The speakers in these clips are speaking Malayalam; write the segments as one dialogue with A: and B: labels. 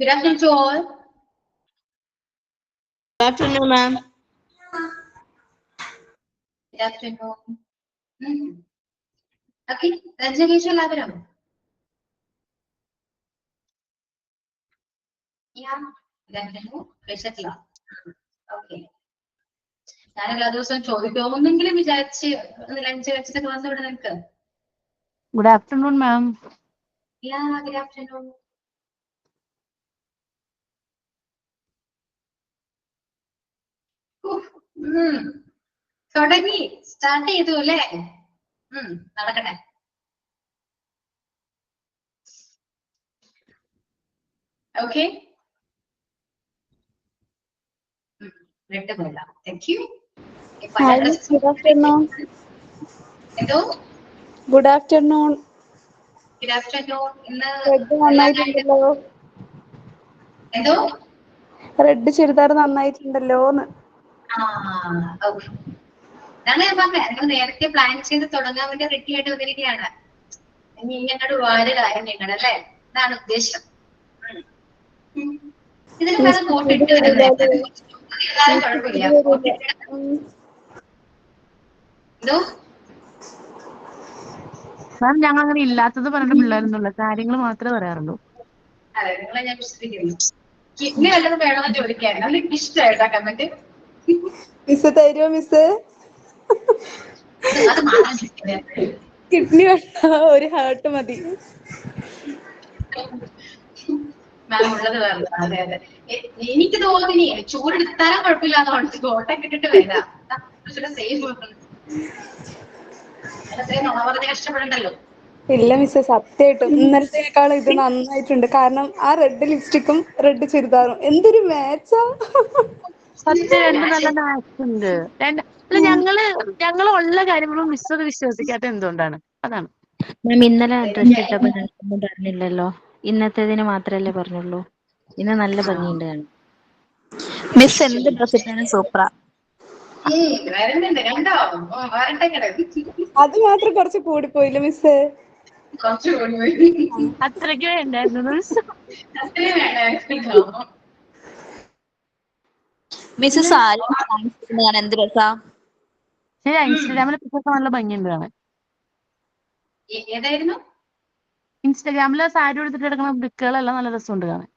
A: Good afternoon to all.
B: Good afternoon, ma'am.
A: Good afternoon. Okay, Ranjageshwar എല്ലാവരും. Yeah, good afternoon. വിശത്തില്ല. Okay. ഞാൻ എല്ലാ ദിവസവും ചോദിക്കുമെന്നെങ്കിലും വിചാരിച്ച് ലഞ്ച് കഴിച്ചിട്ടൊക്കെ വന്നു ഇവിടെ നിൽക്ക്.
B: Good afternoon, ma'am.
A: Yeah, good afternoon. തുടങ്ങി സ്റ്റാർട്ട് ചെയ്തു അല്ലേ? നടക്കട്ടെ. ഓക്കെ, രണ്ടുമില്ല. Thank you.
C: Good afternoon.
A: എന്തോ
C: Good afternoon.
A: Good afternoon. ഇന്ന്
C: റെഡ് നന്നായിട്ടുണ്ടല്ലോ.
A: എന്തോ
C: റെഡ് ചുരിദാർ നന്നായിട്ടുണ്ടല്ലോന്ന്.
A: അതാണ് ഞാൻ പറഞ്ഞത്. നിങ്ങൾ നേരത്തെ പ്ലാൻ ചെയ്ത് തുടങ്ങാൻ വേണ്ടി റെഡി ആയിട്ട് വന്നിരിക്കുകയാണ്. ഇനി ഞങ്ങളുടെ ഒരുപാട് കാര്യം ചെയ്യണം അല്ലേ? ഇതാണ് ഉദ്ദേശം. ഇതിന് വേറെ കോട്ട് ഇട്ട് കുഴപ്പമില്ല. എന്തോ
B: മാം ഞങ്ങൾ അങ്ങനെ ഇല്ലാത്തത് പറഞ്ഞിട്ട് പിള്ളേരൊന്നുമില്ല, കാര്യങ്ങൾ മാത്രമേ പറയാറുള്ളൂ.
A: അതെ, നിങ്ങളെ ഞാൻ വിശ്വസിക്കുന്നു. കിഡ്നി വല്ലതും വേണമെന്ന് ചോദിക്കായിരുന്നു. അത് എനിക്ക് ഇഷ്ടമായിട്ടാ കമന്റ്.
C: മിസ് തരുമോ മിസ്?
A: അത് മാത്രം
C: കിഡ്നി ഒരു ഹാർട്ട് മതി.
A: മാം ഉള്ളത് വേറെ. അതെ അതെ, എനിക്ക് തോന്നി ചൂടെടുത്താലും കുഴപ്പമില്ലാന്ന് കോട്ടൊക്കെ ഇട്ടിട്ട് വരാം. സേഫ്. അത്രയും നുണ പറഞ്ഞ് കഷ്ടപ്പെടണ്ടല്ലോ.
C: ഇല്ല മിസ്, സത്യമായിട്ടും ഇന്നലത്തേക്കാളും ഇത് നന്നായിട്ടുണ്ട്. കാരണം ആ റെഡ് ലിപ്സ്റ്റിക്കും റെഡ് ചുരിദാറും എന്തൊരു മാച്ചാ.
B: സത്യം, രണ്ട് നല്ല മാച്ച് ഉണ്ട്. അല്ല, ഞങ്ങൾ ഉള്ള കാര്യങ്ങളും മിസ് അത് വിശ്വസിക്കാത്ത എന്തുകൊണ്ടാണ്? അതാണ്
D: മാം ഇന്നലെ ഡ്രസ് ഇട്ടപ്പോ ഞങ്ങൾക്കൊന്നും പറഞ്ഞില്ലല്ലോ. ഇന്നത്തേതിന് മാത്രല്ലേ പറഞ്ഞുള്ളൂ. ഇന്ന് നല്ല ഭംഗിയുണ്ട്.
E: മിസ് എന്ത് ഡ്രസ് ഇട്ടാലും സൂപ്പറാ.
A: വരുന്നുണ്ട് കണ്ടോ? വരട്ടെ.
C: അത് മാത്രം കുറച്ച് കൂടിപ്പോയില്ല മിസ്?
A: കുറച്ച് കൂടി
B: അത്രയ്ക്ക് വേണ്ടായിരുന്നു മിസ്.
A: അത്രയും വേണ്ടായിരുന്നു.
E: മിസ് സാരി കാണാൻ എന്ത് രസാ.
B: ശരി, ഇൻസ്റ്റാഗ്രാമിലെ പിക്ചറൊക്കെ നല്ല ഭംഗിയുണ്ട് കാണാൻ.
A: ഏതായിരുന്നു?
B: ഇൻസ്റ്റാഗ്രാമില് സാരി എടുത്തിട്ട് എടുക്കുന്ന പിക്കുകളെല്ലാം നല്ല രസമുണ്ട് കാണാൻ.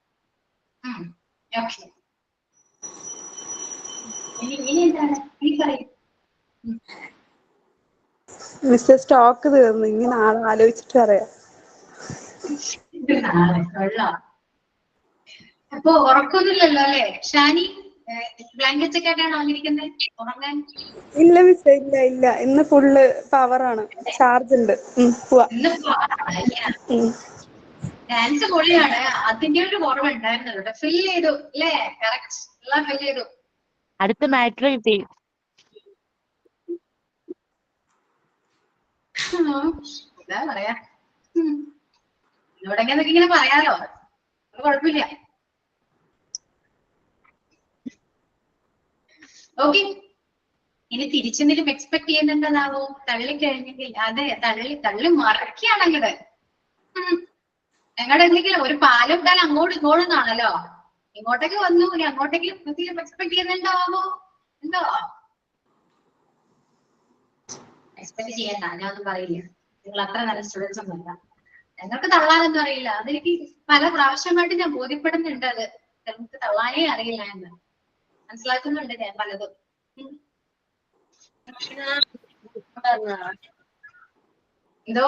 C: മിസ് സ്റ്റോക്ക് തീർന്നു, ഇനി നാളെ ആലോചിച്ചിട്ട് പറയാം.
A: അപ്പൊ ഉറക്കൊന്നുമില്ലല്ലോ അല്ലേ ഷാനി? ബ്ലാങ്കറ്റ് ഒക്കെ ആയിട്ടാണ് വന്നിരിക്കുന്നത് ഉറങ്ങാൻ?
C: ഇല്ല മിസ്, ഇല്ല ഇല്ല, ഇന്ന് ഫുള്ള് പവറാണ്, ചാർജ് ഉണ്ട്.
A: ഡാൻസ് പൊളിയാണ്. അതിന്റെ ഒരു കുറവ് ഉണ്ടായിരുന്നുള്ളൂ. ഫിൽ ചെയ്തു അല്ലേ? കറക്റ്റ്, എല്ലാം ഫിൽ ചെയ്തു.
B: അടുത്ത മാറ്റർ കിട്ടി.
A: എന്താ പറയാ, ഇവിടെ ഇങ്ങനെ പറയാലോ, കുഴപ്പമില്ല. ഓക്കെ, ഇനി തിരിച്ചെന്തെങ്കിലും എക്സ്പെക്ട് ചെയ്യുന്നുണ്ടെന്നാവോ? തള്ളിക്കഴിഞ്ഞെങ്കിൽ അതെ, തള്ളി മറക്കുകയാണെങ്കില് ഞങ്ങളുടെ എന്തെങ്കിലും ഒരു പാലം ഇട്ടാൽ അങ്ങോട്ടും ഇങ്ങോട്ടും എന്നാണല്ലോ. ഇങ്ങോട്ടേക്ക് വന്നു, ഇനി അങ്ങോട്ടേക്ക് എന്തെങ്കിലും എക്സ്പെക്ട് ചെയ്യുന്നുണ്ടാവോ? എന്തോ എക്സ്പെക്ട് ചെയ്യണ്ട, ഞാനൊന്നും പറയില്ല. നിങ്ങൾ അത്ര നല്ല സ്റ്റുഡൻസ് ഒന്നുമല്ല. ഞങ്ങൾക്ക് തള്ളാനൊന്നും അറിയില്ല. അതെനിക്ക് പല പ്രാവശ്യമായിട്ട് ഞാൻ ബോധ്യപ്പെടുന്നുണ്ട്. അത് നിങ്ങൾക്ക് തള്ളാനേ അറിയില്ല എന്ന് മനസ്സിലാക്കുന്നുണ്ട് ഞാൻ പലതും. എന്തോ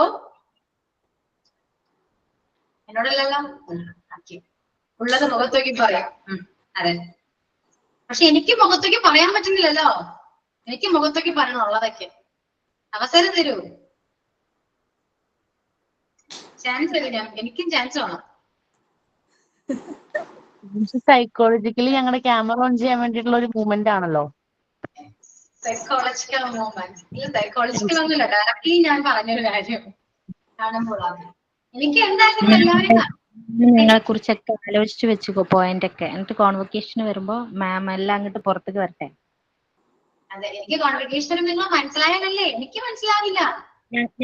A: എന്നോടല്ലോ ഉള്ളത് മുഖത്തേക്ക് പറയാം. അതെ, പക്ഷെ എനിക്ക് മുഖത്തേക്ക് പറയാൻ പറ്റുന്നില്ലല്ലോ. എനിക്ക് മുഖത്തേക്ക് പറയണം ഉള്ളതൊക്കെ. അവസരം തരൂ, ചാൻസ് തരൂ. എനിക്കും ചാൻസ് വേണം.
B: സൈക്കോളജിക്കലി ഞങ്ങളുടെ ക്യാമറ ഓൺ ചെയ്യാൻ വേണ്ടിയിട്ടുള്ള ഒരു മൂവ്മെന്റ് ആണല്ലോ.
A: സൈക്കോളജിക്കൽ മൂവ്മെന്റ് ഇല്ല, സൈക്കോളജിക്കൽ ഒന്നുമില്ല. ഡയറക്റ്റ്ലി ഞാൻ പറഞ്ഞൊരു കാര്യം കാണുമ്പോഴാണ് എനിക്ക് എന്തായാലും എല്ലാവരും
D: നിങ്ങളെ കുറിച്ചൊക്കെ ആലോചിച്ച് വെച്ചുക്കോ പോയിന്റ് ഒക്കെ. എന്നിട്ട് കോൺവൊക്കേഷന് വരുമ്പോ മാം എല്ലാം അങ്ങോട്ട് പുറത്തേക്ക് വരട്ടെ.
A: അതെ, എനിക്ക് കോൺവെക്കേഷൻ നിങ്ങൾ മനസ്സിലായാലല്ലേ? എനിക്ക് മനസ്സിലാവില്ല.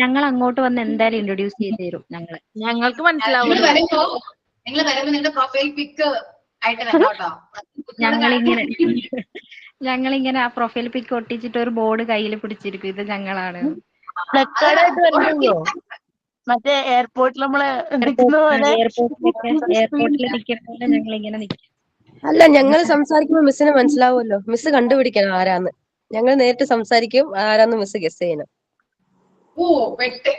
D: ഞങ്ങൾ അങ്ങോട്ട് വന്ന് എന്തായാലും ഇൻട്രൊഡ്യൂസ് ചെയ്ത് തരും. ഞങ്ങൾക്ക്
B: മനസ്സിലാവും.
A: വരുമ്പോ നിങ്ങൾ വരുമ്പോ നിങ്ങളുടെ പ്രൊഫൈൽ പിക്ക് ആയിട്ട് വരണം കേട്ടോ.
D: ഞങ്ങളിങ്ങനെ ആ പ്രൊഫൈൽ പിക്ക് ഒട്ടിച്ചിട്ട് ഒരു ബോർഡ് കയ്യിൽ പിടിച്ചിരിക്കും, ഇത് ഞങ്ങളാണ്.
B: ഫ്ലക്കാർഡായിട്ട് വരുന്നുണ്ടോ? മറ്റേ എയർപോർട്ടിൽ നമ്മള്
D: എയർപോർട്ടിൽ നിൽക്കുന്ന പോലെ ഞങ്ങളിങ്ങനെ നിൽക്കും.
F: അല്ല, ഞങ്ങൾ സംസാരിക്കുമ്പോ മിസ്സിന് മനസ്സിലാവുമല്ലോ. മിസ് കണ്ടുപിടിക്കണം ആരാന്ന്. ഞങ്ങൾ നേരിട്ട് സംസാരിക്കും, ആരാന്ന് മിസ് ഗസ് ചെയ്യണം.
A: ഓ വെട്ട്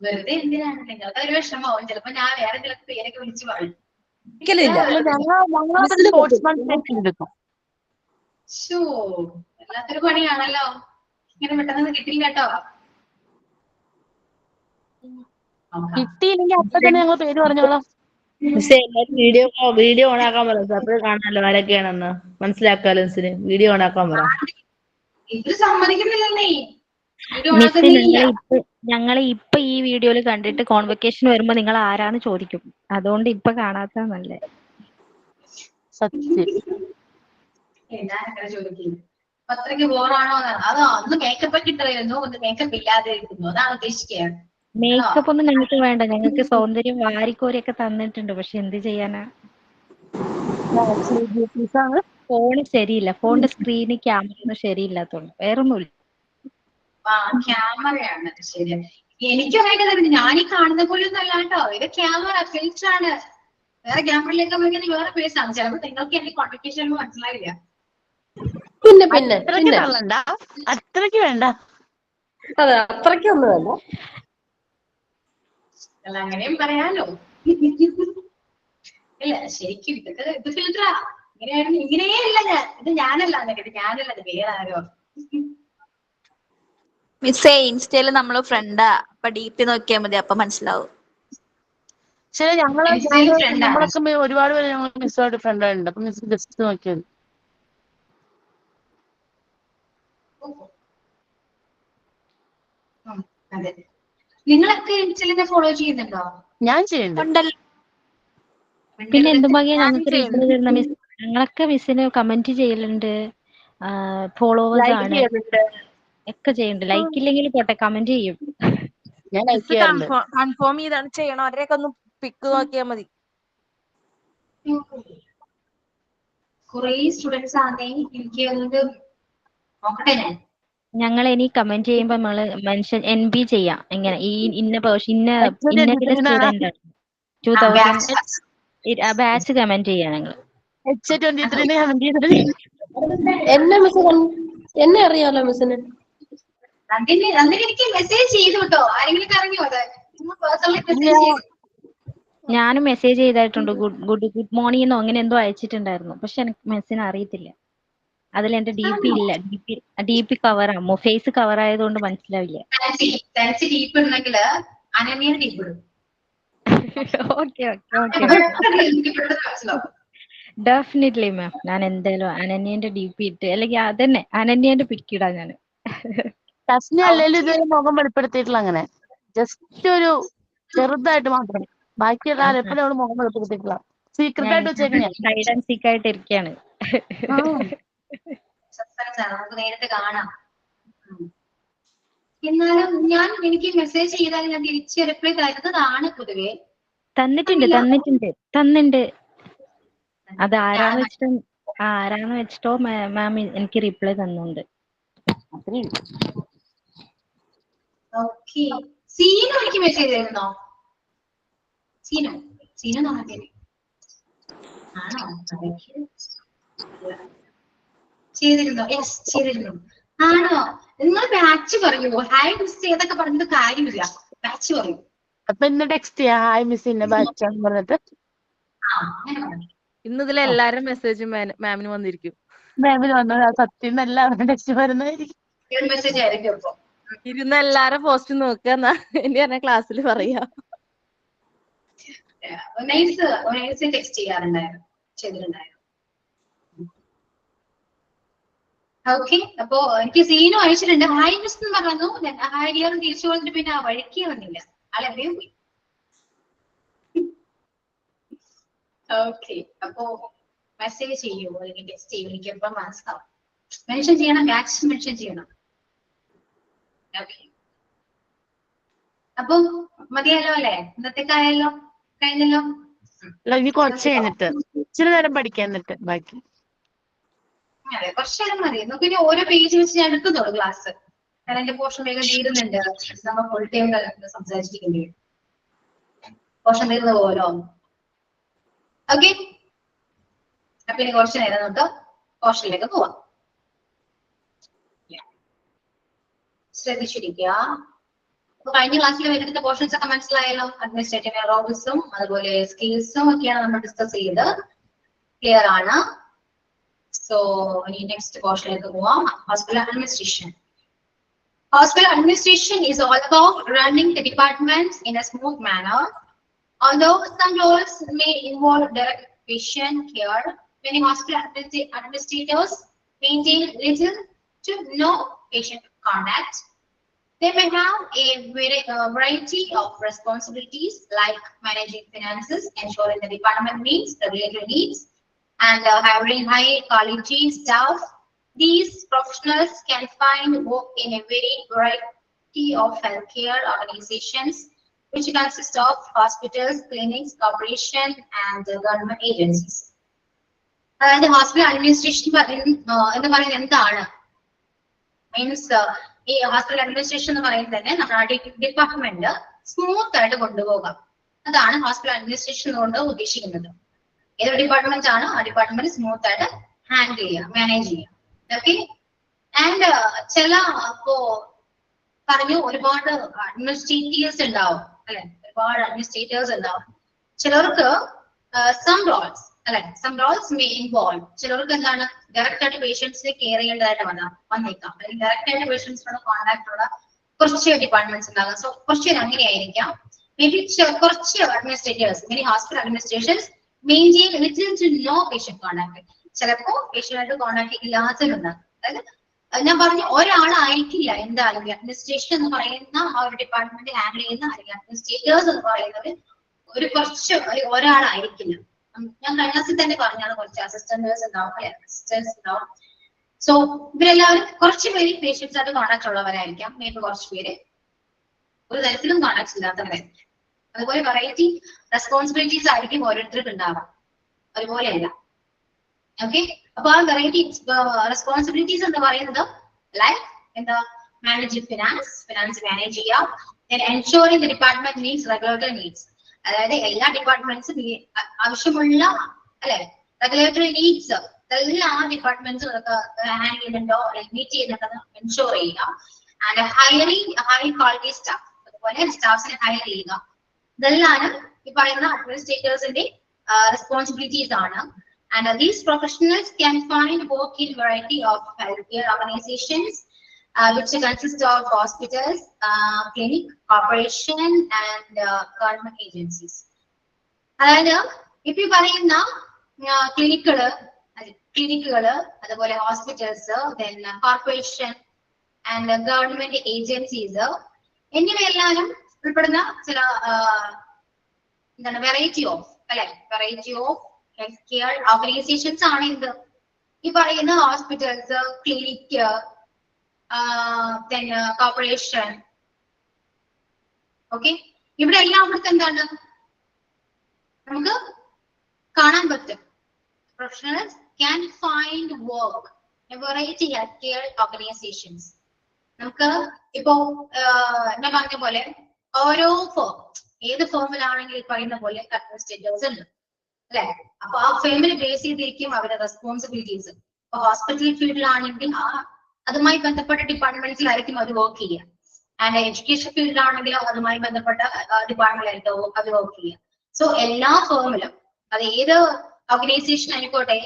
A: വെറുതെ എന്തിനാണ് നിങ്ങൾക്ക് ഒരു വിഷമാവും. ചിലപ്പോ ഞാൻ വേറെ ചില പേരൊക്കെ വിളിച്ചു പറയും. വല്ലാത്തൊരു പണിയാണല്ലോ. ഇങ്ങനെ പെട്ടെന്ന് കിട്ടില്ല കേട്ടോ.
B: കിട്ടിയില്ലെങ്കിൽ അപ്പൊ തന്നെ ഞങ്ങൾ പേര് പറഞ്ഞോളാം.
E: വീഡിയോ ഓൺ ആക്കാൻ പറയാം. അപ്പോഴും കാണാമല്ലോ ആരൊക്കെയാണെന്ന് മനസ്സിലാക്കാലോ. മിസ്സിന് വീഡിയോ ഓൺ ആക്കാൻ പറയാം.
A: ഇത് സമ്മതിക്കുന്നില്ലേ?
D: മിസ് ഞങ്ങളെ ഇപ്പൊ ഈ വീഡിയോയിൽ കണ്ടിട്ട് കോൺവെക്കേഷൻ വരുമ്പോ നിങ്ങൾ ആരാന്ന് ചോദിക്കും. അതുകൊണ്ട് ഇപ്പൊ കാണാത്ത നല്ലേ.
B: സത്യം.
A: ഞാനങ്ങനെ ചോദിക്കുന്നു. അത്രയ്ക്ക് ബോറാണോ? അതോ അന്ന് മേക്കപ്പ് ഒക്കെ ഇട്ടായിരുന്നു, ഒന്ന് മേക്കപ്പ് ഇല്ലാതെ ഇരിക്കുന്നു, അതാണ് ഉദ്ദേശിക്കുക.
D: മേക്കപ്പ് ഒന്നും ഞങ്ങൾക്ക് വേണ്ട. ഞങ്ങൾക്ക് സൗന്ദര്യം വാരിക്കോരിയൊക്കെ തന്നിട്ടുണ്ട്. പക്ഷെ എന്ത് ചെയ്യാനാ, ഫോണ് ശരിയില്ല. ഫോണിന്റെ സ്ക്രീന് ക്യാമറ ഒന്നും ശരിയില്ലാത്തോണ്ട് വേറൊന്നുമില്ല.
A: ക്യാമറയാണ് ശരി. എനിക്കൊക്കെ തരുന്നത് ഞാനീ കാണുന്ന പോലെ ഒന്നും അല്ലാണ്ടോ. ഇത് ക്യാമറ ഫിൽറ്റർ ആണ്. വേറെ ക്യാമറയിലേക്ക് നോക്കിയാൽ വേറെ ഫേസ് ആണ്. ചിലപ്പോൾ നിങ്ങൾക്ക് എനിക്ക് കോൺവെക്കേഷൻ മനസ്സിലായില്ല.
F: പിന്നെ
B: അത്രയ്ക്ക് വേണ്ട.
F: അതെ, അത്രയ്ക്കൊന്നും വേണ്ട.
A: അല്ല, അങ്ങനെയും പറയാലോ. ഇല്ല ശരിക്കും ഇത് ഫിൽറ്ററാ. ഇങ്ങനെയായിരുന്നു. ഇങ്ങനെയേ അല്ല ഞാൻ. ഇത് ഞാനല്ല, ഇത് ഞാനല്ല, ഇത് വേറെ ആരോ.
E: മിസ്സേ ഇൻസ്റ്റയില് നമ്മള് ഫ്രണ്ടാ. അപ്പൊ DP നോക്കിയാൽ മതി, അപ്പൊ മനസ്സിലാവും.
B: ശരി, നമ്മളൊക്കെ ഒരുപാട് പേര് ഞങ്ങൾ മിസ്സായിട്ട് ഫ്രണ്ടായിട്ടുണ്ട്. അപ്പൊ മിസ് ജസ്റ്റ് നോക്കിയത്.
A: അതെ, നിങ്ങളൊക്കെ ഇൻസ്റ്റലിനെ ഫോളോ ചെയ്യുന്നുണ്ടോ?
B: ഞാൻ ചെയ്യുന്നുണ്ട്.
D: പിന്നെ എന്തുമാതിരി ഞങ്ങൾക്ക് റീപ്ലൈ തരുന്ന മിസ്. ഞങ്ങളൊക്കെ മിസ്സിന് കമന്റ് ചെയ്യലുണ്ട്, ഫോളോവേഴ്സ് ആണ്, ഒക്കെ ചെയ്യുന്നുണ്ട്. ലൈക്ക് ഇല്ലെങ്കിൽ പോട്ടെ, കമന്റ് ചെയ്യും.
G: കൺഫേം ചെയ്താണ് ചെയ്യണം. അവരെയൊക്കെ ഒന്ന് പിക്ക് നോക്കിയാൽ മതി.
A: കുറെ സ്റ്റുഡൻസ് ആണേ. എനിക്ക് വന്നിട്ട് നോക്കട്ടെ ഞാൻ.
D: ഞങ്ങൾ ഇനി കമന്റ് ചെയ്യുമ്പോ നമ്മള് മെൻഷൻ NB ചെയ്യാം. എങ്ങനെ ഈ ഇന്നതിലെ സ്റ്റുഡന്റ് 2000 ബാച്ച് കമന്റ് ചെയ്യാം ഞങ്ങൾ.
F: എന്നെ അറിയാലോ മിസ്സിന്.
A: എനിക്ക് മെസ്സേജ് ചെയ്തു കേട്ടോ. ആരെങ്കിലും അറിഞ്ഞോ അത്? പേഴ്സണലി മെസ്സേജ് ചെയ്തു.
D: ഞാനും മെസ്സേജ് ചെയ്തായിട്ടുണ്ട്. ഗുഡ് മോർണിംഗ് എന്നോ അങ്ങനെ എന്തോ അയച്ചിട്ടുണ്ടായിരുന്നു. പക്ഷെ എനിക്ക് മെസ്സിന് അറിയത്തില്ല. അതിൽ എന്റെ DP ഇല്ല. DP കവർ ആമോ, ഫേസ് കവർ ആയതുകൊണ്ട് മനസ്സിലാവില്ല. ഡെഫിനറ്റ്ലി മാം. ഞാൻ എന്തായാലും അനന്യന്റെ DP ഇട്ട്, അല്ലെങ്കിൽ അതന്നെ അനന്യന്റെ പിക്ക് ഇടാം ഞാൻ.
B: തസ്നി അല്ലേലും ഇതുവരെ മുഖം വെളിപ്പെടുത്തിയിട്ടില്ല. അങ്ങനെ ജസ്റ്റ് ഒരു ചെറുതായിട്ട് മാത്രം. ബാക്കിയുള്ള എപ്പോഴും അവള് മുഖം വെളിപ്പെടുത്തിയിട്ടില്ല. സീക്രട്ട് ആയിട്ട് വെച്ചേക്കാൻ
D: ഹൈഡ് ആൻഡ് സീക്ക് ആയിട്ട് ഇരിക്കാണ്.
A: നമുക്ക് നേരിട്ട് കാണാം. എന്നാലും എനിക്ക് മെസ്സേജ് ചെയ്താൽ ഞാൻ തിരിച്ച് റിപ്ലൈ തരുന്നതാണ് പൊതുവെ.
D: തന്നിട്ടുണ്ട്. അത് ആരാന്ന് വെച്ചിട്ടോ മാം എനിക്ക് റിപ്ലൈ തന്നുണ്ട്.
A: സീനു എനിക്ക് മെസ്സേജ് ചെയ്തിരുന്നോ? സീനു ആണോ? ചെയ്തിരുന്നോ? യെസ് ചെയ്തിരുന്നു. ആണോ? നിങ്ങൾ ബാച്ച് പറയുമോ? ഹായ് മിസ് ചെയ്തൊക്കെ പറഞ്ഞിട്ട് കാര്യമില്ല. ബാച്ച് പറയൂ.
B: അപ്പൊ ഇന്ന് ടെക്സ്റ്റ് ചെയ്യാം, ഹായ് മിസ് ഇന്ന ബാച്ചാന്ന് പറഞ്ഞിട്ട്.
G: ഇന്ന് ഇതിലെ എല്ലാരും മെസ്സേജ് മാമിന് വന്നിരിക്കും.
B: മാമിന് വന്നത് സത്യം എല്ലാവരും ടെക്സ്റ്റ് വരുന്നതായിരിക്കും.
A: മെസ്സേജ് ആയിരിക്കും. അപ്പൊ
G: ഇരുന്ന് എല്ലാരും പോസ്റ്റ് നോക്കുക എന്നാ ഇനി പറഞ്ഞ ക്ലാസ്സിൽ പറയാ.
A: ടെക്സ്റ്റ് ചെയ്തിട്ടുണ്ടായിരുന്നു. ഓക്കെ, അപ്പൊ എനിക്ക് സീനു അയച്ചിട്ടുണ്ട്. ഹായ് മിസ് എന്ന് പറഞ്ഞു. ഹായ് ഡിയർ തിരിച്ചു വന്നിട്ട് പിന്നെ ആ വഴിക്കേ വന്നില്ല. ആളെവിടെയും പോയി. ഓക്കെ, അപ്പോ മെസ്സേജ് ചെയ്യൂ അല്ലെങ്കിൽ ടെക്സ്റ്റ് ചെയ്യൂ. എനിക്ക് എപ്പം മനസ്സിലാവും. മെൻഷൻ ചെയ്യണം, ബാച്ച് മെൻഷൻ ചെയ്യണം. ഓക്കെ, അപ്പൊ മതിയല്ലോ അല്ലേ? ഇന്നത്തേക്കായല്ലോ, കഴിഞ്ഞല്ലോ.
B: അല്ല ഇനി കുറച്ച് കഴിഞ്ഞിട്ട് ഇച്ചിരി നേരം പഠിക്കാൻ എന്നിട്ട് ബാക്കി.
A: അതെ, കുറച്ച് നേരം മതി. നമുക്ക് ഇനി ഓരോ പേജ് വെച്ച് ഞാൻ എടുക്കുന്നുള്ളൂ ക്ലാസ്. കാരണം എന്റെ പോർഷൻ വേഗം തീരുന്നുണ്ട്. നമ്മൾ ഫുൾ ടൈം സംസാരിച്ചിരിക്കേണ്ടി വരും. പോർഷൻ തീർന്നു പോലോ. ഓക്കെ, അപ്പൊ ഇനി കുറച്ച് നേരം നമുക്ക് പോർഷനിലേക്ക് പോവാം. ശ്രദ്ധിച്ചിരിക്കുക. അപ്പൊ കഴിഞ്ഞ ക്ലാസ്സിൽ വരുന്ന പോർഷൻസ് ഒക്കെ മനസ്സിലായല്ലോ. അഡ്മിനിസ്ട്രേറ്റീവ് റോൾസും അതുപോലെ സ്കിൽസും ഒക്കെയാണ് നമ്മൾ ഡിസ്കസ് ചെയ്തത്. ക്ലിയർ ആണ്? സോ ഇനി നെക്സ്റ്റ് പോർഷനിലേക്ക് പോവാം. Hospital administration. Hospital administration is all about running the departments in a smooth manner. Although some roles may involve direct patient care, many hospital administrators maintain little to no patient contact. They may have a variety of responsibilities like managing finances, ensuring the department meets regulatory needs, and hiring high quality staff. These professionals can find work in a very variety of healthcare organizations, which consist of hospitals, clinics, corporation, and government agencies. അതായത് ഹോസ്പിറ്റൽ അഡ്മിനിസ്ട്രേഷൻ എന്ന് പറയുന്നത് എന്താണ്? മീൻസ് ഈ ഹോസ്പിറ്റൽ അഡ്മിനിസ്ട്രേഷൻ എന്ന് പറയുന്നത് തന്നെ നമ്മുടെ ഡിപ്പാർട്ട്മെന്റ് സ്മൂത്ത് ആയിട്ട് കൊണ്ടുപോകാം. അതാണ് ഹോസ്പിറ്റൽ അഡ്മിനിസ്ട്രേഷൻ കൊണ്ട് ഉദ്ദേശിക്കുന്നത്. ഏതൊരു ഡിപ്പാർട്ട്മെന്റ് ആണ് ആ ഡിപ്പാർട്ട്മെന്റ് സ്മൂത്ത് ആയിട്ട് ഹാൻഡിൽ ചെയ്യുക, മാനേജ് ചെയ്യുക. ഓക്കെ, ആൻഡ് ചില ഇപ്പോ പറഞ്ഞു ഒരുപാട് അഡ്മിനിസ്ട്രേറ്റീവ്സ് ഉണ്ടാവും അല്ലെ, ഒരുപാട് അഡ്മിനിസ്ട്രേറ്റേഴ്സ് ഉണ്ടാവും. ചിലർക്ക് സം റോൾസ് അല്ലെ, സം റോൾസ് മേ ഇൻവോൾവ്. ചിലർക്ക് എന്താണ് ഡയറക്റ്റ് ആയിട്ട് പേഷ്യൻസിനെ കെയർ ചെയ്യേണ്ടതായിട്ട് വന്നേക്കാം, അല്ലെങ്കിൽ ഡയറക്റ്റ് ആയിട്ട് പേഷ്യൻസിനോട് കോൺടാക്ട് ഉള്ള കുറച്ച് ഡിപ്പാർട്ട്മെന്റ്സ് ഉണ്ടാകും. സോ കുറച്ച് അങ്ങനെയായിരിക്കാം. മേ ബി കുറച്ച് administrators, many hospital administrations maintain little to no patient contact. ചിലപ്പോ പേഷ്യന്റായിട്ട് കോൺടാക്ട് ഇല്ലാത്തവരുണ്ടാകും. അതായത് ഞാൻ പറഞ്ഞു ഒരാളായിരിക്കില്ല എന്തായാലും അഡ്മിനിസ്ട്രേഷൻ എന്ന് പറയുന്ന ആ ഒരു ഡിപ്പാർട്ട്മെന്റ് ഹാൻഡിൽ ചെയ്യുന്ന അല്ലെങ്കിൽ അഡ്മിനിസ്ട്രേറ്റേഴ്സ് എന്ന് പറയുന്നത് ഒരു കുറച്ച് ഒരാളായിരിക്കില്ല. ഞാൻ കഴിഞ്ഞ ക്ലാസ്സിൽ തന്നെ പറഞ്ഞാണ് കുറച്ച് അസിസ്റ്റന്റേഴ്സ് ഉണ്ടാവും അല്ലെ, അസിസ്റ്റൻസ് ഉണ്ടാവും. സോ ഇവരെല്ലാവരും കുറച്ച് പേര് പേഷ്യൻസ് ആയിട്ട് കോൺടാക്ട് ഉള്ളവരായിരിക്കാം, മേ ബി കുറച്ച് പേര് ഒരു തരത്തിലും കോൺടാക്ട് ഇല്ലാത്തവരായിരിക്കും. അതുപോലെ വെറൈറ്റി റെസ്പോൺസിബിലിറ്റീസ് ആയിരിക്കും ഓരോരുത്തർക്കും ഉണ്ടാവാം, ഒരുപോലെയല്ല. ഓക്കെ, അപ്പൊ ആ വെറൈറ്റി റെസ്പോൺസിബിലിറ്റീസ് എന്ന് പറയുന്നത് ലൈക്ക് എന്താ, മാനേജ് ഫിനാൻസ് മാനേജ് ചെയ്യാം, ensuring the department meats regulatory needs. അതായത് എല്ലാ ഡിപ്പാർട്ട്മെന്റ്സും ആവശ്യമുള്ള അല്ലെ റെഗുലേറ്ററി നീഡ്സ് ഇതെല്ലാം ആ ഡിപ്പാർട്ട്മെന്റ്സ് ഹാൻഡിൽ ചെയ്യുന്നുണ്ടോ അല്ലെങ്കിൽ മീറ്റ് ചെയ്യുന്നുണ്ടോ എൻഷുർ ചെയ്യുക. And hiring high quality staff, അതുപോലെ സ്റ്റാഫ്സിനെ ഹയർ ചെയ്യുക. ഇതെല്ലാം ഈ പറയുന്ന അഡ്മിനിസ്ട്രേറ്റേഴ്സിന്റെ റെസ്പോൺസിബിലിറ്റീസ് ആണ്. And these professionals can find work in variety of healthcare organizations, which consist of hospitals, clinic, corporation, and government agencies. അതായത് ഇപ്പൊ ഈ പറയുന്ന ക്ലിനിക്കുകള് അതുപോലെ hospitals, corporation and government agencies എന്നിവയെല്ലാം ഉൾപ്പെടുന്ന ചില എന്താണ് variety of health care organisations ആണ് ഇത്. ഈ പറയുന്ന ഹോസ്പിറ്റൽസ്, ക്ലിനിക്ക്, കോർപ്പറേഷൻ. ഓക്കെ, ഇവിടെ എല്ലാവർക്കും എന്താണ് നമുക്ക് കാണാൻ പറ്റും. Professionals can find work in variety health care organisations. നമുക്ക് ഇപ്പോ ഞാൻ പറഞ്ഞ പോലെ ഓരോ ഫേം, ഏത് ഫേമിലാണെങ്കിൽ പറയുന്ന പോലെ അഡ്മിനിസ്ട്രേറ്റേഴ്സ് ഉണ്ട് അല്ലെ. അപ്പൊ ആ ഫേമിനെ ബേസ് ചെയ്തിരിക്കും അവരുടെ റെസ്പോൺസിബിലിറ്റീസ്. ഇപ്പൊ ഹോസ്പിറ്റൽ ഫീൽഡിലാണെങ്കിൽ അതുമായി ബന്ധപ്പെട്ട ഡിപ്പാർട്ട്മെന്റ്സിലായിരിക്കും അവർ വർക്ക് ചെയ്യുക. ആൻഡ് എഡ്യൂക്കേഷൻ ഫീൽഡിലാണെങ്കിലോ അതുമായി ബന്ധപ്പെട്ട ഡിപ്പാർട്ട്മെന്റിലായിരിക്കും അവർ വർക്ക് ചെയ്യുക. സോ എല്ലാ ഫേമിലും അത് ഏത് ഓർഗനൈസേഷൻ ആയിക്കോട്ടെ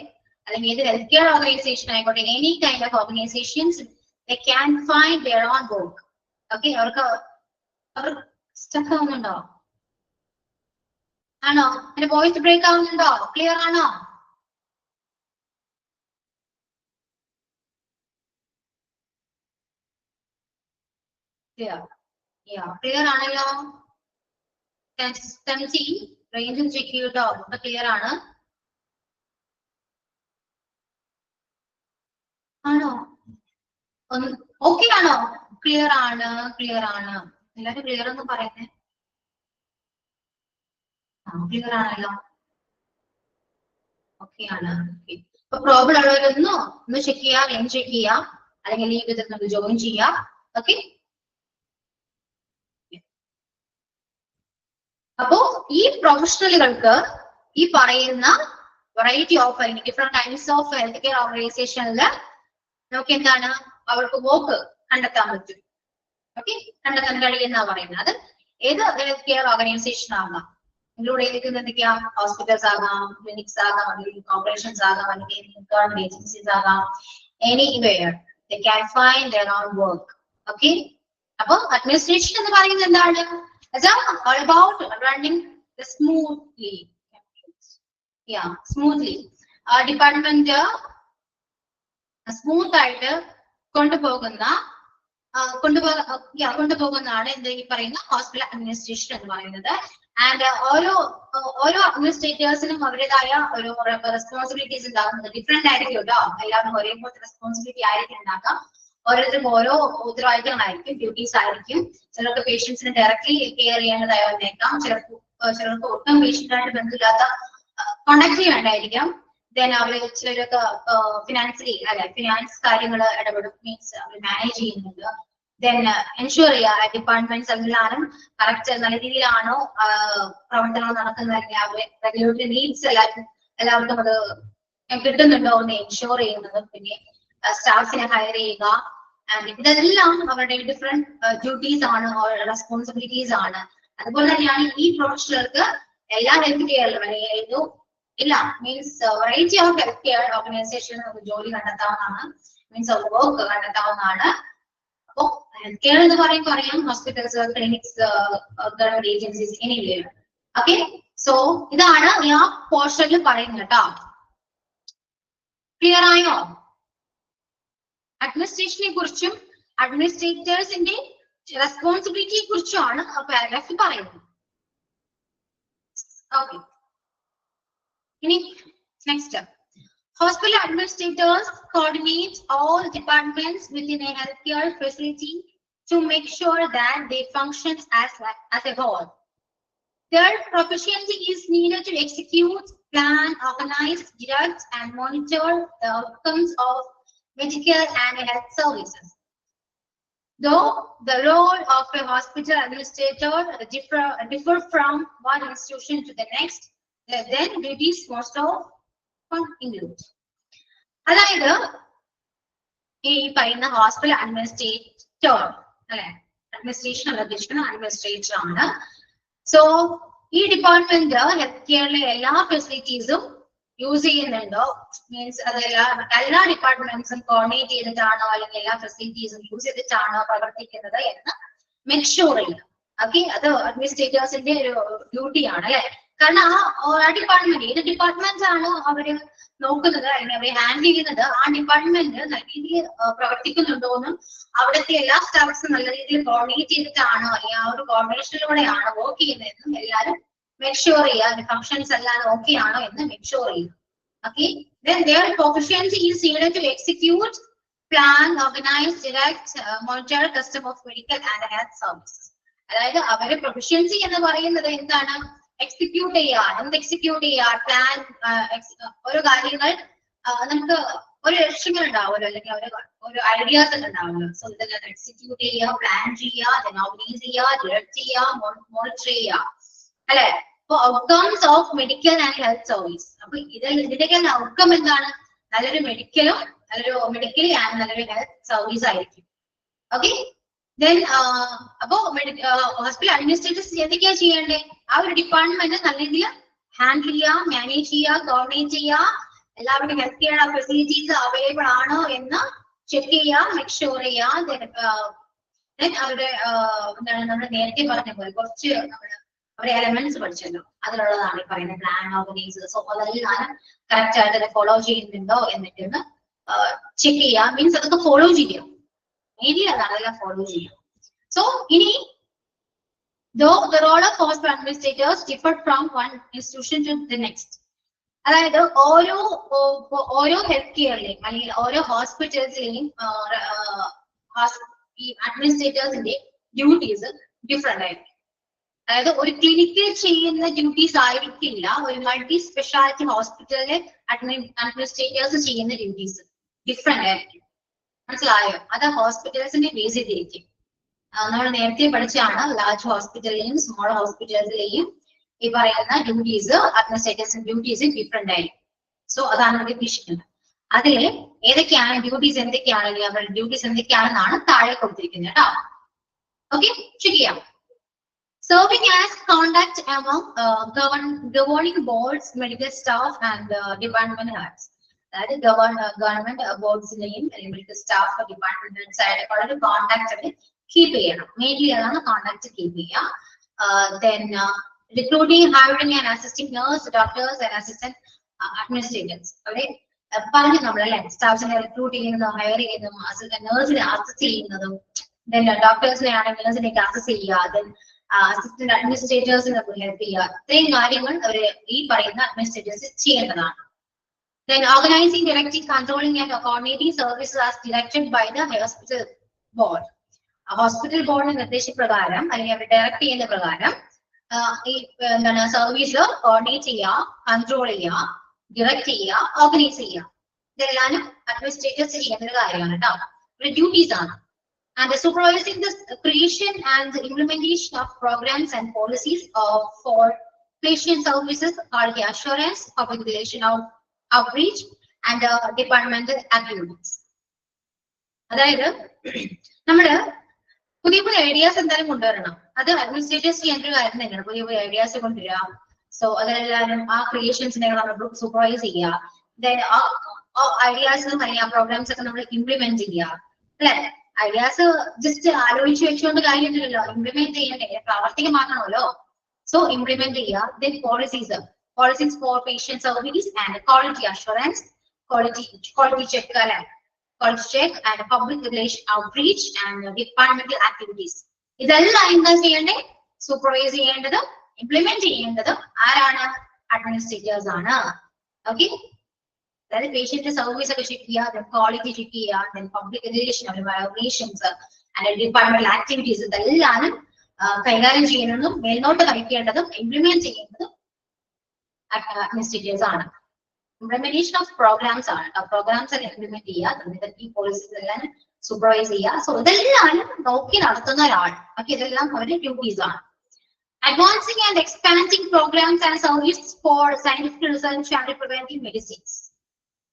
A: അല്ലെങ്കിൽ ഏത് ഹെൽത്ത് കെയർ ഓർഗനൈസേഷൻ ആയിക്കോട്ടെ, any kind of organisations they can find their own work. Okay, അവർ സ്റ്റക്ക് ആവുന്നുണ്ടോ? ആണോ? എന്റെ വോയിസ് ബ്രേക്ക് ആവുന്നുണ്ടോ? ക്ലിയർ ആണോ? ക്ലിയർ ആണല്ലോ. കൺസിസ്റ്റൻസി റേഞ്ചും ചെക്ക് ചെയ്യൂട്ടോ. അപ്പൊ ക്ലിയർ ആണ്. ആണോ? ഓക്കെ ആണോ? ക്ലിയർ ആണ്. എല്ലാരും ക്ലിയർ എന്ന് പറയുന്നേ. ക്ലിയർ ആണല്ലോ. ഓക്കെ ആണ്. ഇപ്പൊ പ്രോബ്ലം ഉള്ളവരൊന്നും ഒന്ന് ചെക്ക് ചെയ്യാം, ചെക്ക് ചെയ്യാം, അല്ലെങ്കിൽ ഈ വിധത്തിൽ ജോയിൻ ചെയ്യാം. ഓക്കെ, അപ്പോ ഈ പ്രൊഫഷണലുകൾക്ക് ഈ പറയുന്ന variety of different types of health care ഓർഗനൈസേഷനിൽ നമുക്ക് എന്താണ് അവർക്ക് വർക്ക് കണ്ടെത്താൻ പറ്റും. ഓക്കെ, കണ്ടെത്താൻ കഴിയുന്ന പറയുന്നത് അത് ഏത് ഹെൽത്ത് കെയർ ഓർഗനൈസേഷൻ ആകാം, ഇൻക്ലൂഡ് ചെയ്തിരിക്കുന്നത് എന്തൊക്കെയാ, ഹോസ്പിറ്റൽസ് ആകാം, ക്ലിനിക്സ് ആകാം, അല്ലെങ്കിൽ കോർപ്പറേഷൻസ് ആകാം, അല്ലെങ്കിൽ ഗവൺമെന്റ് ഏജൻസീസ് ആകാം, anywhere they can find their own work. Okay, അപ്പൊ അഡ്മിനിസ്ട്രേഷൻ എന്ന് പറയുന്നത് എന്താണ്? It's all about running the smoothly. Yeah, smoothly. Department smooth ആയിട്ട് കൊണ്ടുപോകുന്നതാണ് എന്ത് ഈ പറയുന്ന ഹോസ്പിറ്റൽ അഡ്മിനിസ്ട്രേഷൻ എന്ന് പറയുന്നത്. ആൻഡ് ഓരോ അഡ്മിനിസ്ട്രേറ്റേഴ്സിനും അവരുടേതായ ഒരു റെസ്പോൺസിബിലിറ്റീസ് ഉണ്ടാകുന്നത് ഡിഫറെന്റ് ആയിരിക്കും കേട്ടോ. എല്ലാവരും ഒരേപോലത്തെ റെസ്പോൺസിബിലിറ്റി ആയിരിക്കും ഉണ്ടാക്കാം. ഓരോരുത്തർക്കും ഓരോ ഉത്തരവാദിത്തങ്ങളായിരിക്കും, ഡ്യൂട്ടീസ് ആയിരിക്കും. ചിലർക്ക് പേഷ്യൻസിനെ ഡയറക്ട്ലി കെയർ ചെയ്യേണ്ടതായി വന്നേക്കാം, ചിലർക്ക് ഒട്ടും പേഷ്യന്റായിട്ട് ബന്ധമില്ലാത്ത കോണ്ടാക്ട് വേണ്ടായിരിക്കാം. ദെൻ ചിലരൊക്കെ ഫിനാൻഷ്യലി ഫിനാൻസ് കാര്യങ്ങൾ ഇടപെടും, മീൻസ് അവർ മാനേജ് ചെയ്യുന്നുണ്ട്. ദെൻ എൻഷുർ ചെയ്യുക ഡിപ്പാർട്ട്മെന്റ്സ് എല്ലാവരും കറക്റ്റ് നല്ല രീതിയിലാണോ പ്രവർത്തനങ്ങൾ നടക്കുന്നത്, റെഗുലേറ്ററി നീഡ്സ് എല്ലാവർക്കും അത് കിട്ടുന്നുണ്ടോ എന്ന് എൻഷുർ ചെയ്യുന്നത്. പിന്നെ സ്റ്റാഫിനെ ഹയർ ചെയ്യുക, ഇതെല്ലാം അവരുടെ ഡിഫറെന്റ് ഡ്യൂട്ടീസ് ആണ്, റെസ്പോൺസിബിലിറ്റീസ് ആണ്. അതുപോലെ തന്നെയാണ് ഈ പ്രൊഫഷണലുകൾക്ക് എല്ലാ ഹെൽത്ത് കെയറിലും ഇല്ല means variety of health care organisation നമുക്ക് ജോലി കണ്ടെത്താവുന്നതാണ്, മീൻസ് വർക്ക് കണ്ടെത്താവുന്നതാണ്. അപ്പോ ഹെൽത്ത് കെയർ എന്ന് പറയുമ്പോൾ അറിയാം, hospitals, clinics, government agencies, anywhere. Okay, so ഇതാണ് ആ പോർഷനിൽ പറയുന്നത് കേട്ടോ. ക്ലിയർ ആയോ? അഡ്മിനിസ്ട്രേഷനെ കുറിച്ചും അഡ്മിനിസ്ട്രേറ്റേഴ്സിന്റെ റെസ്പോൺസിബിലിറ്റിയെ കുറിച്ചുമാണ് ആ പാരഗ്രാഫിൽ പറയുന്നത്. ഓക്കെ, ഇനി next, hospital administrators coordinate all departments within a healthcare facility to make sure that they function as a whole. Their proficiency is needed to execute, plan, organize, direct, and monitor the outcomes of medical and health services. Though the role of a hospital administrator differ from one institution to the next, then duties most often include. അതായത് ഈ പറയുന്ന ഹോസ്പിറ്റൽ അഡ്മിനിസ്ട്രേറ്റർ അല്ലെ, അഡ്മിനിസ്ട്രേഷൻ ഉദ്ദേശിക്കുന്ന അഡ്മിനിസ്ട്രേറ്റർ ആണ്. സോ ഈ ഡിപ്പാർട്ട്മെന്റ് ഹെൽത്ത് കെയറിലെ എല്ലാ ഫെസിലിറ്റീസും യൂസ് ചെയ്യുന്നുണ്ടോ, മീൻസ് എല്ലാ ഡിപ്പാർട്ട്മെന്റ്സും കോർഡിനേറ്റ് ചെയ്തിട്ടാണോ അല്ലെങ്കിൽ എല്ലാ ഫെസിലിറ്റീസും യൂസ് ചെയ്തിട്ടാണോ പ്രവർത്തിക്കുന്നത് എന്ന് മേക്ക് ഷുവർ ചെയ്യുക. ഓക്കെ, അത് അഡ്മിനിസ്ട്രേറ്റേഴ്സിന്റെ ഒരു ഡ്യൂട്ടിയാണ് അല്ലെ. കാരണം ആ ഡിപ്പാർട്ട്മെന്റ് ഏത് ഡിപ്പാർട്ട്മെന്റ് ആണോ അവര് നോക്കുന്നത് അല്ലെങ്കിൽ അവരെ ഹാൻഡിൽ ചെയ്യുന്നത്, ആ ഡിപ്പാർട്ട്മെന്റ് നല്ല രീതിയിൽ പ്രവർത്തിക്കുന്നുണ്ടോന്നും അവിടുത്തെ എല്ലാ സ്റ്റാഫ്സും നല്ല രീതിയിൽ കോർഡിനേറ്റ് ചെയ്തിട്ടാണോ അല്ലെങ്കിൽ ആ ഒരു കോർഡിനേഷനിലൂടെയാണോ വർക്ക് ചെയ്യുന്നതെന്നും എല്ലാവരും മേക്ക് ഷുവർ ചെയ്യുക. ഫങ്ഷൻസ് എല്ലാം ഓക്കെ ആണോ എന്ന് മേക്ക് ഷുവർ ചെയ്യുക. Okay, then their proficiency is needed to execute, plan, organize, direct, monitor custom of medical and health services. അതായത് അവരുടെ പ്രൊഫഷ്യൻസി എന്ന് പറയുന്നത് എന്താണ്? എക്സിക്യൂട്ട് ചെയ്യുക. എന്ത് എക്സിക്യൂട്ട് ചെയ്യുക? പ്ലാൻ, ഓരോ കാര്യങ്ങൾ നമുക്ക് ഒരു ലക്ഷ്യങ്ങൾ ഉണ്ടാവുമല്ലോ, അല്ലെങ്കിൽ ഒരു ഐഡിയാസ് ഒക്കെ ഉണ്ടാവുമല്ലോ. സോ ഇതെല്ലാം എക്സിക്യൂട്ട് ചെയ്യുക, പ്ലാൻ ചെയ്യുക, ഓർഗനൈസ് ചെയ്യുക, ഡയറക്ട് ചെയ്യുക, മോണിറ്റർ ചെയ്യുക അല്ലെ. അപ്പൊ outcomes of medical and health service. അപ്പൊ ഇതിന്റെയൊക്കെ ഔട്ട്കം എന്താണ്? നല്ലൊരു മെഡിക്കലി ആൻഡ് നല്ലൊരു ഹെൽത്ത് സർവീസ് ആയിരിക്കും. ഓക്കെ, ദെൻ അപ്പോ ഹോസ്പിറ്റൽ അഡ്മിനിസ്ട്രേറ്റേഴ്സ് എന്തൊക്കെയാ ചെയ്യേണ്ടേ? ആ ഒരു ഡിപ്പാർട്ട്മെന്റ് നല്ല രീതിയിൽ ഹാൻഡിൽ ചെയ്യുക, മാനേജ് ചെയ്യുക, കോർഡിനേറ്റ് ചെയ്യുക, എല്ലാവരുടെയും ഹെൽത്ത് കെയർ ഫെസിലിറ്റീസ് അവൈലബിൾ ആണോ എന്ന് ചെക്ക് ചെയ്യുക, മേക്ക് ഷുവർ ചെയ്യുക. അവരുടെ എന്താണ് നമ്മൾ നേരത്തെ പറഞ്ഞ പോലെ കുറച്ച് അവരുടെ എലമെന്റ്സ് പഠിച്ചല്ലോ, അതിലുള്ളതാണ് ഈ പറയുന്ന പ്ലാൻ, ഓർഗനൈസ്. സോ അതെല്ലാം കറക്റ്റ് ആയിട്ട് ഫോളോ ചെയ്യുന്നുണ്ടോ എന്നിട്ട് ചെക്ക് ചെയ്യുക. മീൻസ് അതൊക്കെ ഫോളോ ചെയ്യാം, മെയിൻലി അതാണ്, അതെല്ലാം ഫോളോ ചെയ്യാം. സോ ഇനി though the role of hospital administrators differ from one institution to the next. അതായത് ഓരോ ഹെൽത്ത് കെയറിലെയും അല്ലെങ്കിൽ ഓരോ ഹോസ്പിറ്റൽസിലെയും ഈ അഡ്മിനിസ്ട്രേറ്റേഴ്സിന്റെ ഡ്യൂട്ടീസ് ഡിഫറെന്റ് ആയിരിക്കും. അതായത് ഒരു ക്ലിനിക്കിൽ ചെയ്യുന്ന ഡ്യൂട്ടീസ് ആയിരിക്കില്ല ഒരു മൾട്ടി സ്പെഷ്യാലിറ്റി ഹോസ്പിറ്റലിലെ അഡ്മിനിസ്ട്രേറ്റേഴ്സ് ചെയ്യുന്ന ഡ്യൂട്ടീസ് ഡിഫറെന്റ് ആയിരിക്കും. മനസ്സിലായോ? അത് ഹോസ്പിറ്റൽസിന്റെ ബേസ് ചെയ്തിരിക്കും. നമ്മൾ നേരത്തെ പഠിച്ചാണ് ലാർജ് ഹോസ്പിറ്റലിലെയും സ്മോൾ ഹോസ്പിറ്റൽസിലെയും ഈ പറയുന്ന ഡ്യൂട്ടീസ് അഡ്മിനിസ്ട്രേറ്റേഴ്സിന്റെ ഡ്യൂട്ടീസ് ഡിഫറെന്റ് ആയിരിക്കും. സോ അതാണ് ഇവിടെ ഉദ്ദേശിക്കുന്നത്. അതിൽ ഏതൊക്കെയാണ് ഡ്യൂട്ടീസ് എന്തൊക്കെയാണെങ്കിൽ അവരുടെ ഡ്യൂട്ടീസ് എന്തൊക്കെയാണെന്നാണ് താഴെ കൊടുത്തിരിക്കുന്നത് കേട്ടോ. ഓക്കെ, ചെക്ക് ചെയ്യാം. Serving as contact among governing boards, medical staff, and department heads. അതായത് ഗവൺമെന്റ് ബോർഡ്സിലെയും മെഡിക്കൽ സ്റ്റാഫ് ഡിപ്പാർട്ട്മെന്റ് സൈഡിലുള്ള കോൺടാക്ട് കീപ്പ് ചെയ്യണം. മെയിൻലി അതാണ് കോൺടാക്ട് കീപ്പ് ചെയ്യുക. Then recruiting, hiring and assisting nurse, doctors and assistant administrators. അവിടെ പറഞ്ഞു നമ്മളല്ലേ സ്റ്റാഫിനെ റിക്രൂട്ട് ചെയ്യുന്നതും ഹയർ ചെയ്യുന്നതും നേഴ്സിനെ അസിസ്റ്റ് ചെയ്യുന്നതും then ഡോക്ടേഴ്സിനെ ആണെങ്കിൽ നേഴ്സിനെയൊക്കെ അസിസ്റ്റ് ചെയ്യുക, then അസിസ്റ്റന്റ് അഡ്മിനിസ്ട്രേറ്റേഴ്സിനെ ഹെൽപ്പ് ചെയ്യുക. ഇത്രയും കാര്യങ്ങൾ അവര് ഈ പറയുന്ന അഡ്മിനിസ്ട്രേറ്റേഴ്സ് ചെയ്യേണ്ടതാണ്. Then organizing, directing, controlling and coordinating services as directed by the hospital board. Hospital ബോർഡിന്റെ നിർദ്ദേശപ്രകാരം അല്ലെങ്കിൽ അവർ ഡയറക്ട് ചെയ്യുന്ന പ്രകാരം ഈ എന്താണ് സർവീസ് കോർഡിനേറ്റ് ചെയ്യുക, കൺട്രോൾ ചെയ്യുക, ഡയറക്ട് ചെയ്യുക, ഓർഗനൈസ് ചെയ്യുക. ഇതെല്ലാം അഡ്മിനിസ്ട്രേറ്റേഴ്സ് ചെയ്യുന്ന ഒരു കാര്യമാണ് കേട്ടോ, ഒരു ഡ്യൂട്ടീസ് ആണ്. And supervising the creation and the implementation of programs and policies for patient services, quality assurance, public relation outreach, and departmental activities. അതായത് നമ്മള് പുതിയ പുതിയ ഐഡിയാസ് എന്തായാലും കൊണ്ടുവരണം. അത് അഡ്മിനിസ്ട്രേറ്റേഴ്സ് ചെയ്യേണ്ട ഒരു കാര്യം തന്നെയാണ്, പുതിയ പുതിയ ഐഡിയാസ് കൊണ്ടുവരിക. സോ അതെല്ലാവരും ആ ക്രിയേഷൻസിനെ നമ്മൾ സൂപ്പർവൈസ് ചെയ്യുക. ദെൻ ആ ഐഡിയാസ് അല്ലെങ്കിൽ ആ പ്രോഗ്രാംസ് ഒക്കെ നമ്മൾ ഇംപ്ലിമെന്റ് ചെയ്യുക അല്ലെ. ഐഡിയാസ് ജസ്റ്റ് ആലോചിച്ച് വെച്ചുകൊണ്ട് കാര്യമില്ലല്ലോ, ഇംപ്ലിമെന്റ് ചെയ്യണ്ടേ, പ്രാവർത്തികമാക്കണമല്ലോ. സോ ഇംപ്ലിമെന്റ് ചെയ്യുക. Then policies four patient service and quality assurance, quality check അല്ലെ, quality check and public relation outreach and departmental activities. ഇതെല്ലാം എന്താ ചെയ്യണ്ടേ? സൂപ്പർവൈസ് ചെയ്യേണ്ടതും ഇംപ്ലിമെന്റ് ചെയ്യേണ്ടതും ആരാണ്? അഡ്മിനിസ്ട്രേറ്റേഴ്സ് ആണ്. ഓക്കെ, അതായത് പേഷ്യന്റ് സർവീസ് ഒക്കെ ചെക്ക് ചെയ്യുക, ക്വാളിറ്റി ചെക്ക് ചെയ്യുക, public relation violations and departmental activities ഇതെല്ലാം കൈകാര്യം ചെയ്യുന്നതും മേൽനോട്ട് വഹിക്കേണ്ടതും ഇംപ്ലിമെന്റ് ചെയ്യുന്നതും അഡ്മിനിസ്ട്രേറ്റേഴ്സ് ആണ്. ഇംപ്ലിമെന്റേഷൻ ഓഫ് പ്രോഗ്രാംസ് ആണ്. പ്രോഗ്രാംസ് എല്ലാം ഇംപ്ലിമെന്റ് ചെയ്യുക, ഈ പോളിസീസ് എല്ലാം സൂപ്പർവൈസ് ചെയ്യുക. സോ ഇതെല്ലാം നോക്കി നടത്തുന്ന ഒരാൾ. ഓക്കെ, ഇതെല്ലാം അവരുടെ ഡ്യൂട്ടീസ് ആണ്. Advancing and expanding programmes and service for scientific research and preventive medicines.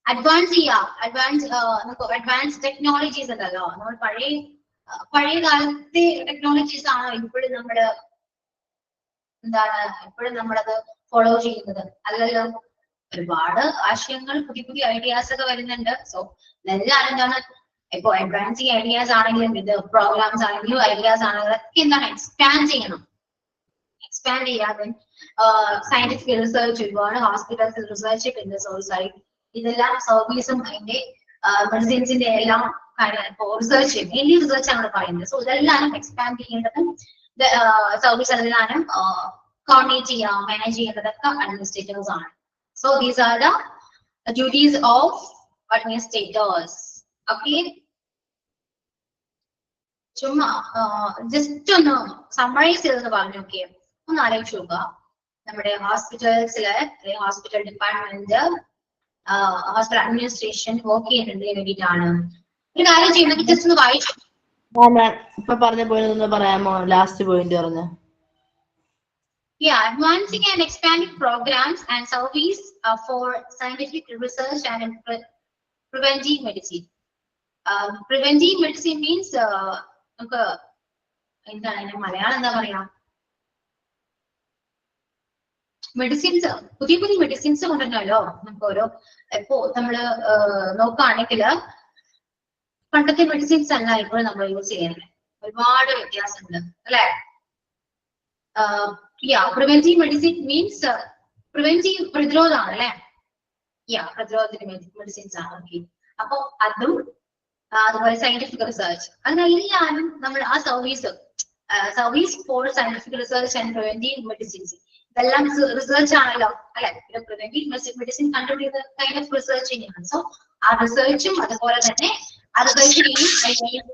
A: Advance ചെയ്യുക, അഡ്വാൻസ് ടെക്നോളജീസ് ഉണ്ടല്ലോ, നമ്മൾ പഴയ കാലത്തെ ടെക്നോളജീസ് ആണോ ഇപ്പോഴും നമ്മള് എപ്പോഴും നമ്മളത് ഫോളോ ചെയ്യുന്നത്? അല്ലല്ലോ, ഒരുപാട് ആശയങ്ങൾ പുതിയ പുതിയ ഐഡിയാസ് ഒക്കെ വരുന്നുണ്ട്. സോ ഇതെല്ലാം എന്താണ്, ഇപ്പൊ അഡ്വാൻസിങ് ഐഡിയാസ് ആണെങ്കിലും ഇത് പ്രോഗ്രാംസ് ആണെങ്കിലും ഐഡിയാസ് ആണെങ്കിലും ഒക്കെ എന്താണ് എക്സ്പാൻഡ് ചെയ്യണം. എക്സ്പാൻഡ് ചെയ്യാതെ സയന്റിഫിക് റിസർച്ച്, ഒരുപാട് ഹോസ്പിറ്റൽസ് റിസർച്ച് ഒക്കെ ഉണ്ട്. സോറി, ഇതെല്ലാം സർവീസും അതിന്റെ മെഡിസിൻസിന്റെ എല്ലാം കാര്യം റിസർച്ച്, മെയിൻലി റിസർച്ച് ആണ് പറയുന്നത്. സോ ഇതെല്ലാം എക്സ്പാൻഡ് ചെയ്യേണ്ടതും സർവീസ് എല്ലാം കോർഡിനേറ്റ് ചെയ്യുക, മാനേജ് ചെയ്യേണ്ടതൊക്കെ അഡ്മിനിസ്ട്രേറ്റേഴ്സ് ആണ്. So these are the duties of administrators. Okay. ചുമ്മാ ജസ്റ്റ് ഒന്ന് സമ്മറൈസ് ചെയ്തെന്ന് പറഞ്ഞു നോക്കിയേ, ഒന്ന് ആലോചിച്ച് നോക്കുക. നമ്മുടെ ഹോസ്പിറ്റൽസിലെ hospital department, hospital administration work ചെയ്യുന്നതിന് വേണ്ടിയിട്ടാണ്. ഒരു കാര്യം ചെയ്യുന്നത് ജസ്റ്റ് ഒന്ന് വായിച്ചു.
E: ഇപ്പൊ പറഞ്ഞ പോയിന്റ് ഒന്ന് പറയാമോ? ലാസ്റ്റ് പോയിന്റ് പറഞ്ഞ.
A: Yeah, advancing and expanding programs and service for scientific research and preventive medicine. Preventive medicine means നമുക്ക് എന്താണ് മലയാളം എന്താ പറയാ, മെഡിസിൻസ്, പുതിയ പുതിയ മെഡിസിൻസ് കൊണ്ടുവരണല്ലോ. നമുക്ക് ഓരോ ഇപ്പോ നമ്മള് നോക്കുകയാണെങ്കിൽ പണ്ടത്തെ മെഡിസിൻസ് അല്ല ഇപ്പോഴും നമ്മൾ യൂസ് ചെയ്യുന്നത്, ഒരുപാട് വ്യത്യാസമുണ്ട് അല്ലെ. പ്രിവെന്റീവ് മെഡിസിൻ മീൻസ് പ്രിവെന്റീവ് പ്രതിരോധമാണ് അല്ലെ. പ്രതിരോധത്തിന് മെഡിസിൻസ് ആണ്. ഓക്കെ, അപ്പൊ അതും അതുപോലെ സയന്റിഫിക് റിസർച്ച്, അതിനെല്ലാം നമ്മൾ ആ service for scientific research and preventive medicines ഇതെല്ലാം റിസർച്ച് ആണല്ലോ അല്ലെ. പ്രിവെന്റീവ് മെഡിസിൻ കണ്ടുപിടിക്കുന്ന കൈൻഡ് ഓഫ് റിസർച്ച് തന്നെയാണ്. സോ ആ റിസർച്ചും അതുപോലെ തന്നെ ആ റിസർച്ചിനെയും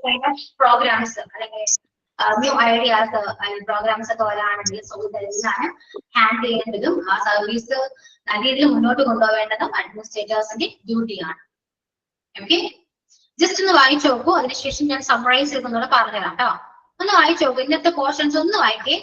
A: കൈൻഡ് ഓഫ് പ്രോഗ്രാംസ് അല്ലെങ്കിൽ ന്യൂ ഐഡിയാസ് പ്രോഗ്രാംസ് ഒക്കെ വരാണെങ്കിൽ സോ ഇതെല്ലാം ഹാൻഡിൽ ചെയ്യേണ്ടതും ആ സർവീസ് നല്ല രീതിയിൽ മുന്നോട്ട് കൊണ്ടുപോകേണ്ടതും അഡ്മിനിസ്ട്രേറ്റേഴ്സിന്റെ ഡ്യൂട്ടിയാണ്. ഓക്കെ, ജസ്റ്റ് ഒന്ന് വായിച്ചു നോക്കൂ, അതിനുശേഷം ഞാൻ സമ്മറൈസ് ചെയ്തൊന്നുകൂടെ പറഞ്ഞുതരാം കേട്ടോ. ഒന്ന് വായിച്ചു നോക്കൂ, ഇന്നത്തെ പോർഷൻസ് ഒന്ന് വായിക്കേ.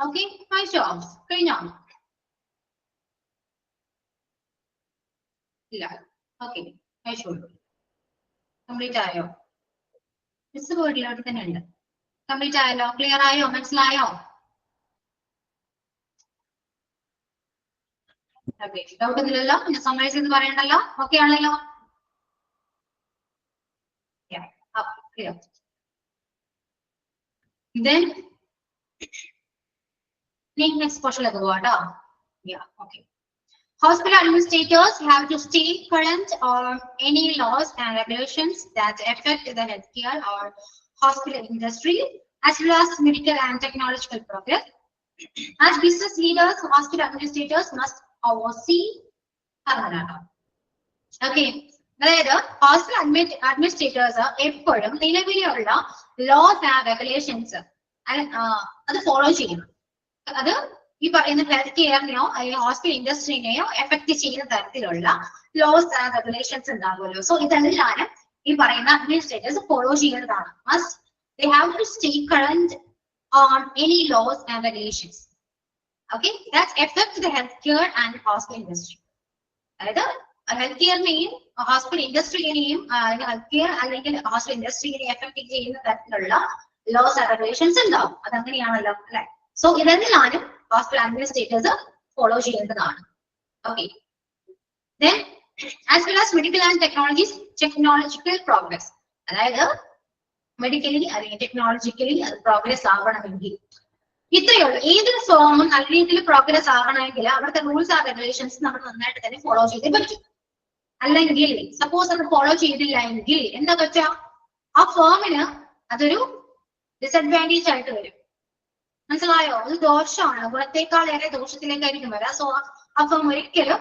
A: ഓക്കെ, വായിച്ചോ? കഴിഞ്ഞോ? ഇല്ല. ഓക്കെ, വായിച്ചോളൂ. കംപ്ലീറ്റ് ആയോ? മിസ് പോയിട്ടില്ല, അവിടെ തന്നെ ഉണ്ട്. കംപ്ലീറ്റ് ആയല്ലോ? ക്ലിയർ ആയോ? മനസ്സിലായോ? ഓക്കെ, ഡൗട്ട് ഒന്നുമില്ലല്ലോ? പിന്നെ സമ്മറൈസ് ചെയ്ത് പറയണ്ടല്ലോ? ഓക്കെ ആണല്ലോ? clear. Then next question like what? Yeah, okay. Hospital administrators have to stay current on any laws and regulations that affect the healthcare or hospital industry, as well as medical and technological progress. As business leaders, hospital administrators must oversee. Okay. അതായത് ഹോസ്പിറ്റൽ അഡ്മിനിസ്ട്രേറ്റേഴ്സ് എപ്പോഴും നിലവിലുള്ള ലോസ് ആൻഡ് റെഗുലേഷൻസ് അത് ഫോളോ ചെയ്യണം. അത് ഈ പറയുന്ന ഹെൽത്ത് കെയറിനെയോ അല്ലെങ്കിൽ ഹോസ്പിറ്റൽ ഇൻഡസ്ട്രീനെയോ എഫക്ട് ചെയ്യുന്ന തരത്തിലുള്ള ലോസ് ആൻഡ് റെഗുലേഷൻസ് ഉണ്ടാകുമല്ലോ. സോ ഇതെല്ലാം ഈ പറയുന്ന അഡ്മിനിസ്ട്രേറ്റേഴ്സ് ഫോളോ ചെയ്യേണ്ടതാണ്. Must they have to stay current on any laws and regulations, okay, that affect the healthcare and hospital industry. അതായത് ഹെൽത്ത് കെയറിനെയും ഹോസ്പിറ്റൽ ഇൻഡസ്ട്രീനെയും ഹെൽത്ത് കെയർ അല്ലെങ്കിൽ ഹോസ്പിറ്റൽ ഇൻഡസ്ട്രീനെ എഫക്ട് ചെയ്യുന്ന തരത്തിലുള്ള ലോസ് ആൻഡ് റെഗുലേഷൻസ് ഉണ്ടാവും. അതങ്ങനെയാണല്ലോ അല്ലെ? സോ ഇതെല്ലാനും ഹോസ്പിറ്റൽ അഡ്മിനിസ്ട്രേറ്റേഴ്സ് ഫോളോ ചെയ്യേണ്ടതാണ്. Okay, then as well as medical and technological progress. അതായത് മെഡിക്കലി അല്ലെങ്കിൽ ടെക്നോളജിക്കലി അത് പ്രോഗ്രസ് ആവണമെങ്കിൽ ഇത്രയേ ഉള്ളൂ. ഏതൊരു ഫോമും നല്ല രീതിയിൽ പ്രോഗ്രസ് ആവണമെങ്കിൽ അവിടുത്തെ റൂൾസ് ആൻഡ് റെഗുലേഷൻസ് നമ്മൾ നന്നായിട്ട് തന്നെ ഫോളോ ചെയ്തേ പറ്റും. അല്ലെങ്കിൽ സപ്പോസ് അത് ഫോളോ ചെയ്തില്ല എങ്കിൽ എന്താ പറ്റുക, ആ ഫോമിന് അതൊരു ഡിസഡ്വാൻറ്റേജ് ആയിട്ട് വരും. മനസ്സിലായോ? അത് ദോഷമാണ്, ഗുണത്തേക്കാൾ ഏറെ ദോഷത്തിലേക്കായിരിക്കും വരാം. സോ ആ ഫോം ഒരിക്കലും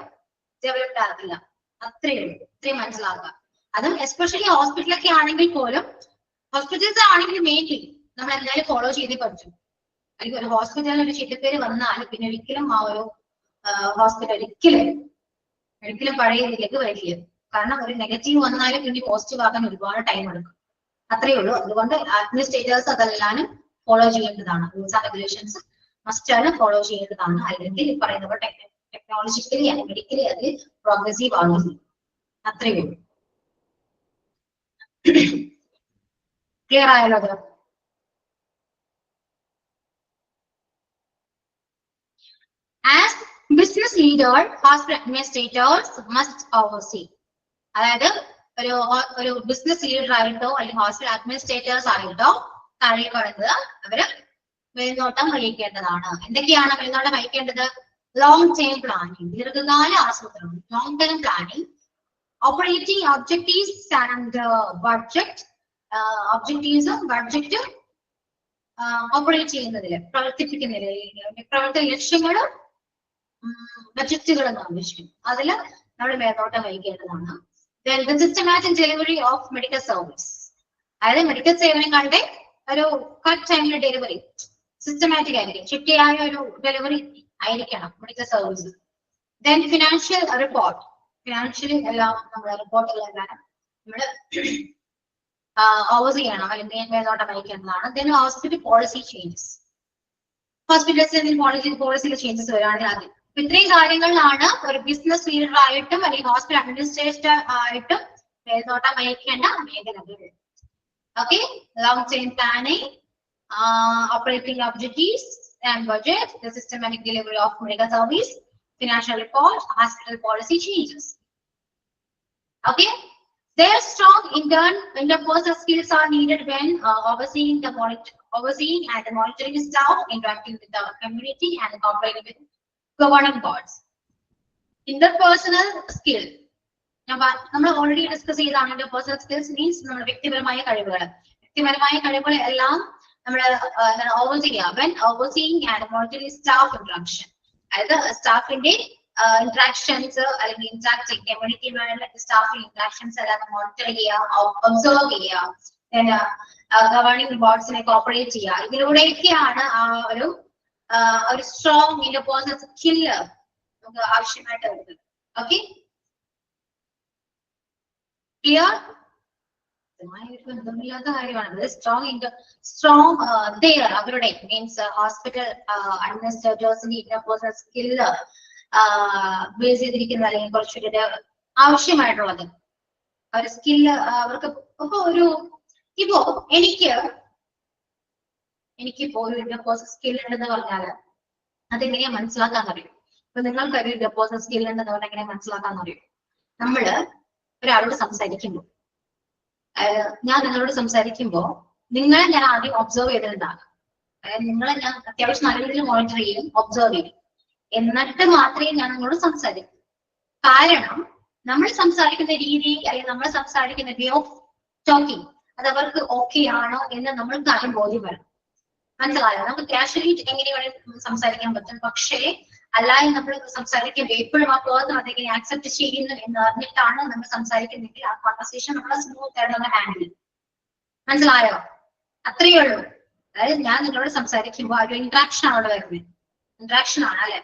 A: ഡെവലപ്ഡ് ആകില്ല. അത്രയും മനസ്സിലാക്കുക. അതും എസ്പെഷ്യലി ഹോസ്പിറ്റലൊക്കെ ആണെങ്കിൽ പോലും, ഹോസ്പിറ്റൽസ് ആണെങ്കിൽ മെയിൻലി നമ്മൾ എന്തായാലും ഫോളോ ചെയ്തേ പറ്റും. അല്ലെങ്കിൽ ഒരു ഹോസ്പിറ്റലിൽ ഒരു ചീത്തപ്പേര് വന്നാൽ പിന്നെ ഒരിക്കലും ആ ഒരു ഹോസ്പിറ്റൽ ഒരിക്കലും പഴയ ഇതിലേക്ക് വരില്ല. കാരണം ഒരു നെഗറ്റീവ് വന്നാലും പിന്നെ പോസിറ്റീവ് ആക്കാൻ ഒരുപാട് ടൈം എടുക്കും. അത്രയേ ഉള്ളൂ. അതുകൊണ്ട് അഡ്മിനിസ്ട്രേറ്റേഴ്സ് അതെല്ലാനും ഫോളോ ചെയ്യേണ്ടതാണ്. റൂൾസ് ആൻഡ് റെഗുലേഷൻസ് മസ്റ്റാണ് ഫോളോ ചെയ്യേണ്ടതാണ്. അല്ലെങ്കിൽ ഈ പറയുന്ന പോലെ ടെക്നോളജിക്കലി അല്ലെങ്കിൽ മെഡിക്കലി അതിൽ പ്രോഗ്രസീവ് ആകുന്നു. അത്രയേ ഉള്ളൂ. ക്ലിയർ ആയല്ലോ അത്? As business leader, hospital administrators must oversee. അതായത് ഒരു ബിസിനസ് ലീഡർ ആയിട്ടോ അല്ലെങ്കിൽ ഹോസ്പിറ്റൽ അഡ്മിനിസ്ട്രേറ്റേഴ്സ് ആയിട്ടോ താഴെ പറയുന്നത് അവര് മേൽനോട്ടം വഹിക്കേണ്ടതാണ്. എന്തൊക്കെയാണ് മേൽനോട്ടം വഹിക്കേണ്ടത്? ലോങ് ടേം പ്ലാനിങ്, ദീർഘകാല ആസൂത്രണം, long term planning, operating objectives and budget, ഒബ്ജക്റ്റീവ്സും ബഡ്ജറ്റും ഓപ്പറേറ്റ് ചെയ്യുന്നതില്, പ്രവർത്തിപ്പിക്കുന്നതില്, പ്രവർത്തന ലക്ഷ്യങ്ങളും ബഡ്ജറ്റുകളും ആവശ്യം അതില് നമ്മൾ മേൽനോട്ടം വഹിക്കേണ്ടതാണ്. Then the systematic delivery of medical service, അതായത് മെഡിക്കൽ സേവനങ്ങളുടെ ഒരു കറക്റ്റ് ടൈമിൽ ഡെലിവറി സിസ്റ്റമാറ്റിക് ആയിരിക്കും, ചിട്ടയായ ഒരു ഡെലിവറി ആയിരിക്കണം medical service. Then financial report, financially എല്ലാം നമ്മുടെ റിപ്പോർട്ടുകളെല്ലാം നമ്മൾ ഓവർസീ ചെയ്യണം അല്ലെങ്കിൽ മേൽനോട്ടം വഹിക്കേണ്ടതാണ്. ദെൻ ഹോസ്പിറ്റൽ പോളിസി ചേഞ്ചസ്, ഹോസ്പിറ്റൽസിൽ പോളിസിയിൽ ചേഞ്ചസ് വരികയാണെങ്കിൽ ആദ്യം ഇത്രയും കാര്യങ്ങളിലാണ് ഒരു ബിസിനസ് ലീഡർ ആയിട്ടും അല്ലെങ്കിൽ ഹോസ്പിറ്റൽ അഡ്മിനിസ്ട്രേറ്റർ ആയിട്ടും മേൽനോട്ടം വഹിക്കേണ്ട മേഖലകൾ. Okay, long term planning, operating objectives and budget, the systematic delivery of medical service, financial report, hospital policy changes. Okay, their strong interpersonal skills are needed when overseeing and monitoring staff, interacting with the community and cooperating with governing boards. Interpersonal skill, നമ്മൾ ഓൾറെഡി ഡിസ്കസ് ചെയ്താണ്. ഇന്റർപേഴ്സണൽ സ്കിൽസ് മീൻസ് നമ്മുടെ വ്യക്തിപരമായ കഴിവുകൾ എല്ലാം നമ്മൾ overseeing and monitoring staff interaction, അതായത് സ്റ്റാഫിന്റെ ഇന്ററാക്ഷൻസ് അല്ലെങ്കിൽ ഇന്ററാക്ടിങ് കമ്മ്യൂണിറ്റിയുമായുള്ള സ്റ്റാഫ് ഇന്ററാക്ഷൻസ് എല്ലാം മോണിറ്റർ ചെയ്യുക, ഒബ്സർവ് ചെയ്യുക, ഗവേണിംഗ് ബോർഡ്സിനെ കോപ്പറേറ്റ് ചെയ്യുക. ഇതിലൂടെയൊക്കെയാണ് ആ ഒരു സ്ട്രോങ് ഇന്റർപേഴ്സണൽ സ്കില്ല് നമുക്ക് ആവശ്യമായിട്ട് വരുന്നത്. Okay, clear? ബന്ധമില്ലാത്ത കാര്യമാണ്. സ്ട്രോങ് അവരുടെ മീൻസ് ഹോസ്പിറ്റൽ അഡ്മിനിസ്ട്രേറ്റേഴ്സിന്റെ ഇന്റർപേഴ്സണൽ സ്കില്ല് ബേസ് ചെയ്തിരിക്കുന്ന അല്ലെങ്കിൽ കുറച്ചുകൂടി ആവശ്യമായിട്ടുള്ളത് ഒരു സ്കില്ല് അവർക്ക്. ഇപ്പോ എനിക്കിപ്പോ ഒരു ഇന്റർപേഴ്സണൽ സ്കിൽ ഉണ്ടെന്ന് പറഞ്ഞാല് അതെങ്ങനെയാ മനസ്സിലാക്കാൻ അറിയും? ഇപ്പൊ നിങ്ങൾക്കൊരു ഇന്റർപേഴ്സണൽ സ്കിൽ ഉണ്ടെന്ന് പറഞ്ഞാൽ എങ്ങനെയാ മനസ്സിലാക്കാൻ അറിയും? നമ്മള് ഒരാളോട് സംസാരിക്കുമ്പോൾ, ഞാൻ നിങ്ങളോട് സംസാരിക്കുമ്പോ നിങ്ങളെ ഞാൻ ആദ്യം ഒബ്സർവ് ചെയ്തിട്ടുണ്ടാകും. അതായത് നിങ്ങളെ ഞാൻ അത്യാവശ്യം നല്ല രീതിയിൽ മോണിറ്റർ ചെയ്യും, ഒബ്സർവ് ചെയ്യും, എന്നിട്ട് മാത്രമേ ഞാൻ നിങ്ങളോട് സംസാരിക്കൂ. കാരണം നമ്മൾ സംസാരിക്കുന്ന രീതി അല്ലെങ്കിൽ നമ്മൾ സംസാരിക്കുന്ന വേ ഓഫ് ടോക്കിംഗ് അത് അവർക്ക് ഓക്കെ ആണോ എന്ന് നമ്മൾക്ക് ആദ്യം ബോധ്യം വരണം. മനസ്സിലായോ? നമുക്ക് കാഷ്വലി എങ്ങനെ വേണമെങ്കിൽ സംസാരിക്കാൻ പറ്റും, പക്ഷേ അല്ലാതെ നമ്മൾ സംസാരിക്കുമ്പോൾ എപ്പോഴും ആ പേഴ്സൺ അതെങ്ങനെ ആക്സെപ്റ്റ് ചെയ്യുന്നു എന്ന് അറിഞ്ഞിട്ടാണ് നമ്മൾ സംസാരിക്കുന്നെങ്കിൽ ആ കോൺവെർസേഷൻ നമ്മളെ സ്മൂത്ത് ആയിട്ട് നമ്മൾ ഹാൻഡിൽ ചെയ്യും. മനസ്സിലായോ? അത്രയേ ഉള്ളൂ. അതായത് ഞാൻ നിങ്ങളോട് സംസാരിക്കുമ്പോൾ ഒരു ഇന്ററാക്ഷൻ ആണ് വരുന്നത്. ഇന്ററാക്ഷൻ ആണ് അല്ലെ?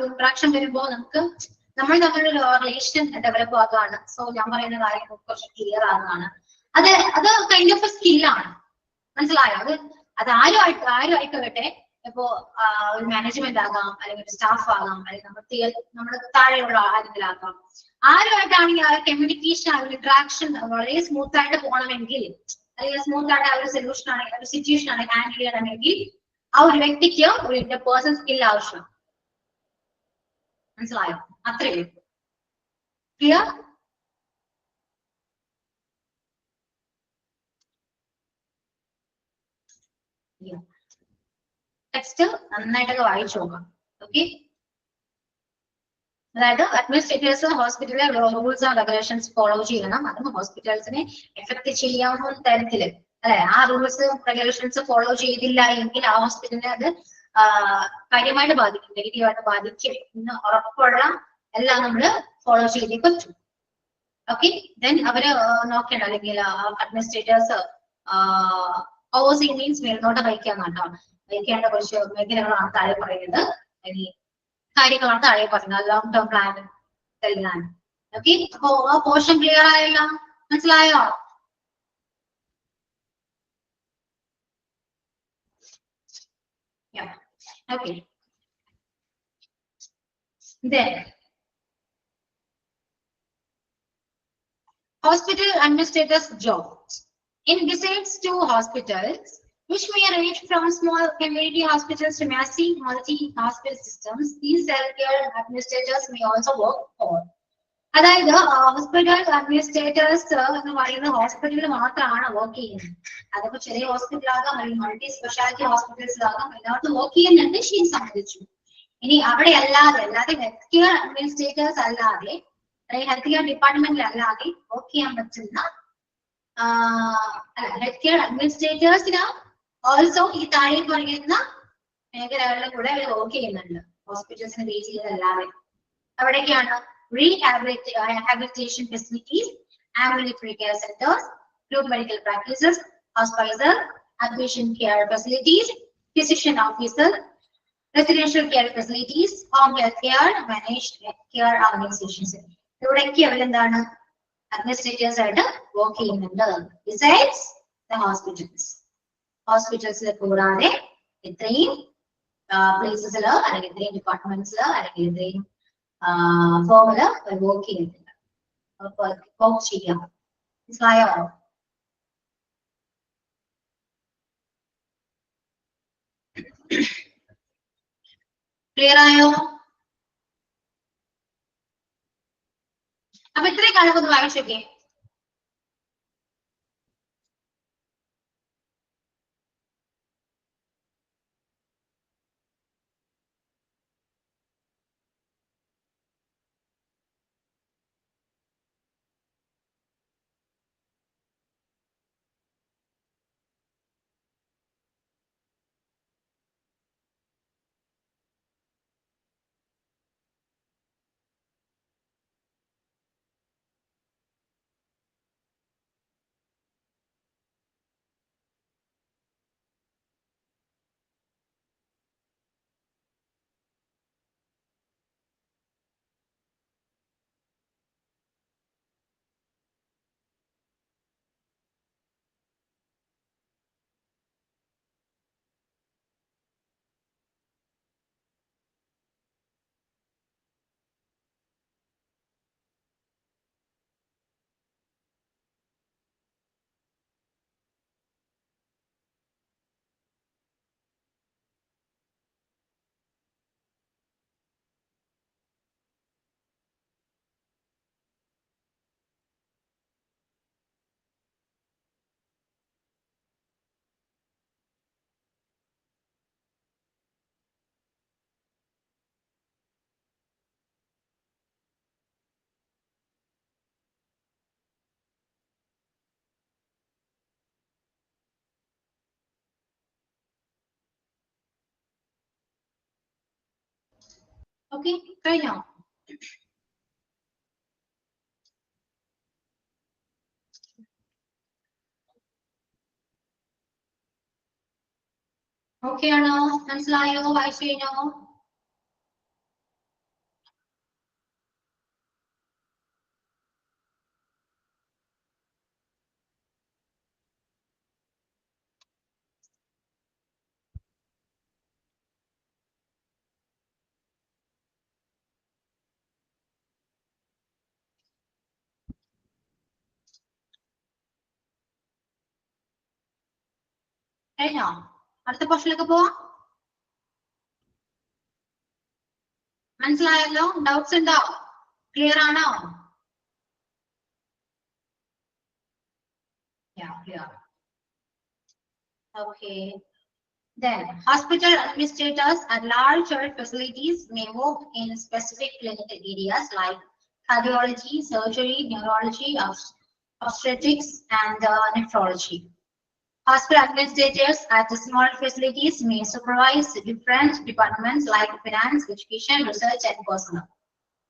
A: ഇന്ററാക്ഷൻ വരുമ്പോൾ നമ്മൾ തമ്മിലൊരു റിലേഷൻ ഡെവലപ്പ് ആകുകയാണ്. സോ ഞാൻ പറയുന്ന കാര്യം കുറച്ച് ക്ലിയർ ആകുകയാണ്. അത് കൈൻഡ് ഓഫ് എ സ്കില്ലാണ്. മനസ്സിലായോ? അത് ആരും ആയിക്കോട്ടെ. ഇപ്പോ ഒരു മാനേജ്മെന്റ് ആകാം, അല്ലെങ്കിൽ ഒരു സ്റ്റാഫ് ആകാം, അല്ലെങ്കിൽ നമ്മുടെ താഴെയുള്ള ആരെങ്കിലാകാം. ആരുമായിട്ടാണെങ്കിൽ ആ കമ്മ്യൂണിക്കേഷൻ, ആ ഒരു ഇന്ററാക്ഷൻ വളരെ സ്മൂത്ത് ആയിട്ട് പോകണമെങ്കിൽ, അല്ലെങ്കിൽ സ്മൂത്ത് ആയിട്ട് ആ ഒരു സൊല്യൂഷൻ ആണെങ്കിൽ, ഒരു സിറ്റുവേഷൻ ആണെങ്കിൽ ഹാൻഡിൽ ചെയ്യണമെങ്കിൽ ആ ഒരു വ്യക്തിക്ക് ഒരു ഇന്റർപേഴ്സണൽ സ്കിൽ ആവശ്യം. മനസ്സിലായോ? അത്രയേ Clear? ടെക്സ്റ്റ് നന്നായിട്ടൊക്കെ വായിച്ചു നോക്കാം. ഓക്കെ, അതായത് അഡ്മിനിസ്ട്രേറ്റേഴ്സ് ഹോസ്പിറ്റലിലെ റൂൾസ് ആൻഡ് റെഗുലേഷൻസ് ഫോളോ ചെയ്യണം. അതും ഹോസ്പിറ്റൽസിനെ എഫക്ട് ചെയ്യാവുന്ന തരത്തില് അല്ലെ, ആ റൂൾസ് റെഗുലേഷൻസ് ഫോളോ ചെയ്തില്ല എങ്കിൽ ആ ഹോസ്പിറ്റലിനെ അത് കാര്യമായിട്ട് ബാധിക്കും, നെഗറ്റീവായിട്ട് ബാധിക്കും എന്ന് ഉറപ്പുള്ള എല്ലാം നമ്മൾ ഫോളോ ചെയ്തേ പറ്റും. ഓക്കെ, ദെൻ അവര് നോക്കേണ്ട അല്ലെങ്കിൽ അഡ്മിനിസ്ട്രേറ്റേഴ്സ് ഓവേഴ്സിംഗ് മീൻസ് മേൽനോട്ടം വഹിക്കാന്നാട്ടോ. വഹിക്കേണ്ട കുറച്ച് മേഖലകളാണ് താഴെ പറയുന്നത്, കാര്യങ്ങളാണ് താഴെ പറയുന്നത്. ലോങ് ടേം പ്ലാൻ എല്ലാം. ഓക്കെ, അപ്പോ ആ പോർഷൻ ക്ലിയർ ആയല്ലോ, മനസ്സിലായോ? Okay, then hospital administrators jobs. In besides two hospitals, which may range from small community hospitals to massive multi-hospital systems, these healthcare administrators may also work for. അതായത് ഹോസ്പിറ്റൽ അഡ്മിനിസ്ട്രേറ്റേഴ്സ് എന്ന് പറയുന്ന ഹോസ്പിറ്റലിൽ മാത്രമാണ് വർക്ക് ചെയ്യുന്നത്. അതിപ്പോ ചെറിയ ഹോസ്പിറ്റലാകാം അല്ലെങ്കിൽ മൾട്ടി സ്പെഷ്യാലിറ്റി ഹോസ്പിറ്റൽസിലാകാം, എല്ലാവർക്കും വർക്ക് ചെയ്യുന്നുണ്ട് ഷീ സംബന്ധിച്ചു. ഇനി അവിടെ അല്ലാതെ ഹെൽത്ത് കെയർ അഡ്മിനിസ്ട്രേറ്റേഴ്സ് അല്ലാതെ ഹെൽത്ത് കെയർ ഡിപ്പാർട്ട്മെന്റിൽ അല്ലാതെ വർക്ക് ചെയ്യാൻ പറ്റുന്ന ഹെൽത്ത് കെയർ അഡ്മിനിസ്ട്രേറ്റേഴ്സിന് ഓൾസോ ഈ താഴെ പറയുന്ന മേഖലകളിലും കൂടെ അവർ വർക്ക് ചെയ്യുന്നുണ്ട്, ഹോസ്പിറ്റൽസിന് ബേസ് ചെയ്തല്ലാതെ. അവിടേക്കാണ് rehabilitation facilities, ambulatory care centers, group medical practices, hospices, admission care facilities, physician offices, residential care facilities, home health care, managed care organizations. ഇവിടേക്ക് അവരെന്താണ് അഡ്മിനിസ്ട്രേറ്റേഴ്സ് ആയിട്ട് വർക്ക് ചെയ്യുന്നുണ്ട്. ബിസൈഡ്സ് ദ ഹോസ്പിറ്റൽസ്, ഹോസ്പിറ്റൽസിൽ കൂടാതെ ഇത്രയും പ്ലേസസില് അല്ലെങ്കിൽ ഇത്രയും ഡിപ്പാർട്ട്മെന്റ്സില് അല്ലെങ്കിൽ ഇത്രയും ഫോമില് വർക്ക് ചെയ്യുന്നുണ്ട്, വർക്ക് ചെയ്യാം. മനസ്സിലായോ? ക്ലിയർ ആയോ? അപ്പൊ ഇത്രയും കാര്യമൊന്ന് വായിച്ചോക്കെ. ഓക്കെ, കഴിഞ്ഞോ? ഓക്കെ ആണോ? മനസ്സിലായോ? വായിച്ചു കഴിഞ്ഞോ? കഴിഞ്ഞോ? അടുത്ത പോർഷനിലേക്ക് പോവാം. മനസ്സിലായല്ലോ? ഡൗട്ട്സ് ഉണ്ടോ? ക്ലിയർ ആണോ? here. Okay. Then, hospital administrators at larger facilities may work in specific clinical areas like cardiology, surgery, neurology, obstetrics, and nephrology. Hospital administrators at the small facilities may supervise different departments like finance, education, research, and personnel.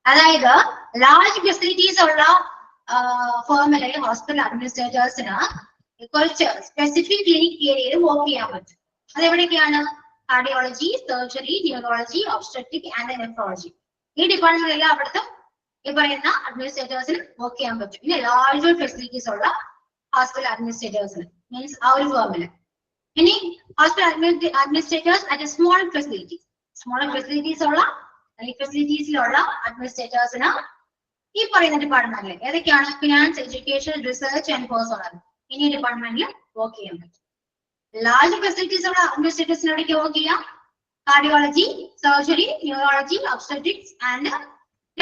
A: അതായത് ലാർജ് ഫെസിലിറ്റീസ് ഉള്ള ഫേമിലെ ഹോസ്പിറ്റൽ അഡ്മിനിസ്ട്രേറ്റേഴ്സിന് കുറച്ച് സ്പെസിഫിക് ക്ലിനിക് ഏരിയയിൽ വർക്ക് ചെയ്യാൻ പറ്റും. അതെവിടെയൊക്കെയാണ്? Cardiology, surgery, neurology, obstetric and nephrology. ഈ ഡിപ്പാർട്ട്മെന്റിലെല്ലാം അവിടുത്തെ ഈ പറയുന്ന അഡ്മിനിസ്ട്രേറ്റേഴ്സിന് വർക്ക് ചെയ്യാൻ പറ്റും. ഇനി ലാർജ് ഫെസിലിറ്റീസ് ഉള്ള ഹോസ്പിറ്റൽ അഡ്മിനിസ്ട്രേറ്റേഴ്സിന് മീൻസ് ആ ഒരു ഫേമില്. ഇനി hospital administrators at small facilities, smaller facilities ഉള്ള ഫെസിലിറ്റീസിലുള്ള അഡ്മിനിസ്ട്രേറ്റേഴ്സിന് ഈ പറയുന്ന ഡിപ്പാർട്ട്മെന്റിൽ ഏതൊക്കെയാണ്? Finance, education, research and personal. ഇനി ഡിപ്പാർട്ട്മെന്റിൽ വർക്ക് ചെയ്യാൻ പറ്റും. ലാർജ് ഫെസിലിറ്റീസ് ഉള്ള അഡ്മിനിസ്ട്രേറ്റേഴ്സിന് എവിടേക്ക് വർക്ക് ചെയ്യാം? Cardiology, surgery, neurology, obstetrics and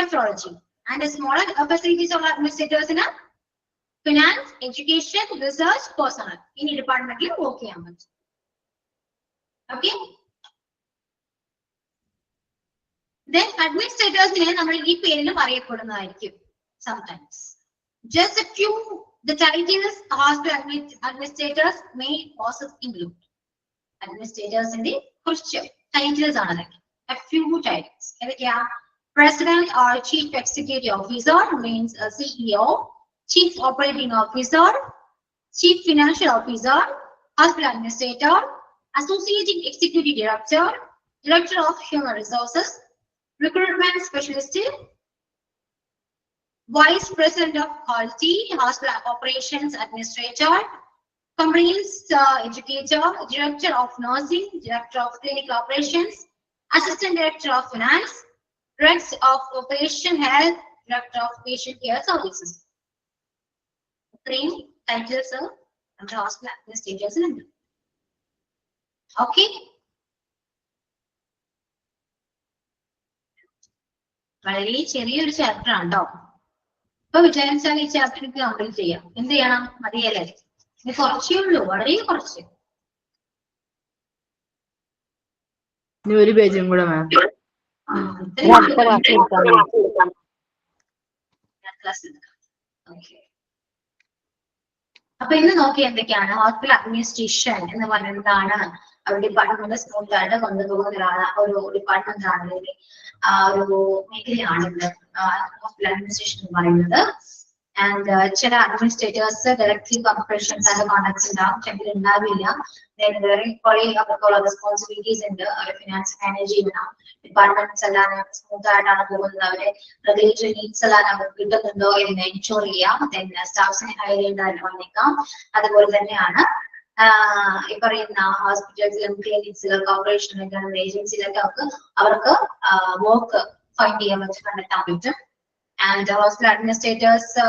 A: nephrology. And smaller facilities ഉള്ള അഡ്മിനിസ്ട്രേറ്റേഴ്സിന് ഫിനാൻസ്, എഡ്യൂക്കേഷൻ, റിസർച്ച്, പേഴ്സണൽ. ഇനി ഡിപ്പാർട്ട്മെന്റിൽ വർക്ക് ചെയ്യാൻ പറ്റും. ഓക്കെ. Then administrators നമ്മൾ ഈ പേരിലും അറിയപ്പെടുന്നതായിരിക്കും sometimes. Just a few the titles hospital administrators may also include. Administrators ന്റെ കുറച്ച് titles ആണ് അതൊക്കെ. A few titles. ഏതൊക്കെയാ? President or Chief Executive Officer means a CEO, Chief Operating Officer, Chief Financial Officer, Hospital Administrator, Associate Executive Director, Director of Human Resources, Recruitment Specialist, Vice President of Quality, Hospital Operations Administrator, Compliance Educator, Director of Nursing, Director of Clinical Operations, Assistant Director of Finance, Director of Operation Health, Director of Patient Care Services. Three titles of the hospital administrators. Okay. വളരെ ചെറിയൊരു ചാപ്റ്റർ ആണ് കേട്ടോ. ഇപ്പൊ വിചാരിച്ചാൽ ഈ ചാപ്റ്റർ എനിക്ക് കംപ്ലീറ്റ് ചെയ്യാം. എന്ത് ചെയ്യണം? മതിയല്ലേ? ഇത് കുറച്ചേ ഉള്ളൂ, വളരെ കുറച്ച്.
E: ഇനി ഒരു പേജും കൂടെ വേണം.
A: അപ്പൊ ഇന്ന് നോക്കി എന്തൊക്കെയാണ് ഹോസ്പിറ്റൽ അഡ്മിനിസ്ട്രേഷൻ എന്ന് പറയുന്നതാണ്. ഒരു ഡിപ്പാർട്ട്മെന്റ് സ്മൂത്ത് ആയിട്ട് കൊണ്ടുപോകുന്ന ഒരു ഡിപ്പാർട്ട്മെന്റ് ആണ്, ഒരു മേഖലയാണ് ഹോസ്പിറ്റൽ അഡ്മിനിസ്ട്രേഷൻ എന്ന് പറയുന്നത്. ആൻഡ് ചില അഡ്മിനിസ്ട്രേറ്റേഴ്സ് ഡയറക്ട്ലി കോർപ്പറേഷൻസ് ആയിട്ട് കോൺടാക്ട്സ് ഉണ്ടാവും, ചിലർ ഉണ്ടാവില്ല. വേറെ കുറെ അവർക്കുള്ള റെസ്പോൺസിബിലിറ്റീസ് ഉണ്ട്. അവർ ഫിനാൻസ് മാനേജ് ചെയ്യണം. ഡിപ്പാർട്ട്മെന്റ്സ് എല്ലാം സ്മൂത്ത് ആയിട്ടാണ് പോകുന്നത്. അവരെ റെഗുലേറ്ററി നീഡ്സ് എല്ലാം അവർക്ക് കിട്ടുന്നുണ്ടോ എന്ന് എൻഷുർ ചെയ്യാം. സ്റ്റാഫ്സിനെ ഹയർ ചെയ്യേണ്ടതായിട്ട് വന്നേക്കാം. അതുപോലെ തന്നെയാണ് ഈ പറയുന്ന ഹോസ്പിറ്റൽസിലും ക്ലിനിക്സിലും കോർപ്പറേഷനിലും ഗവൺമെന്റ് ഏജൻസിയിലൊക്കെ അവർക്ക് വർക്ക് ഫൈൻഡ് ചെയ്യാൻ പറ്റും, കണ്ടെത്താൻ പറ്റും. ആൻഡ് ഹോസ്പിറ്റൽ അഡ്മിനിസ്ട്രേറ്റേഴ്സ്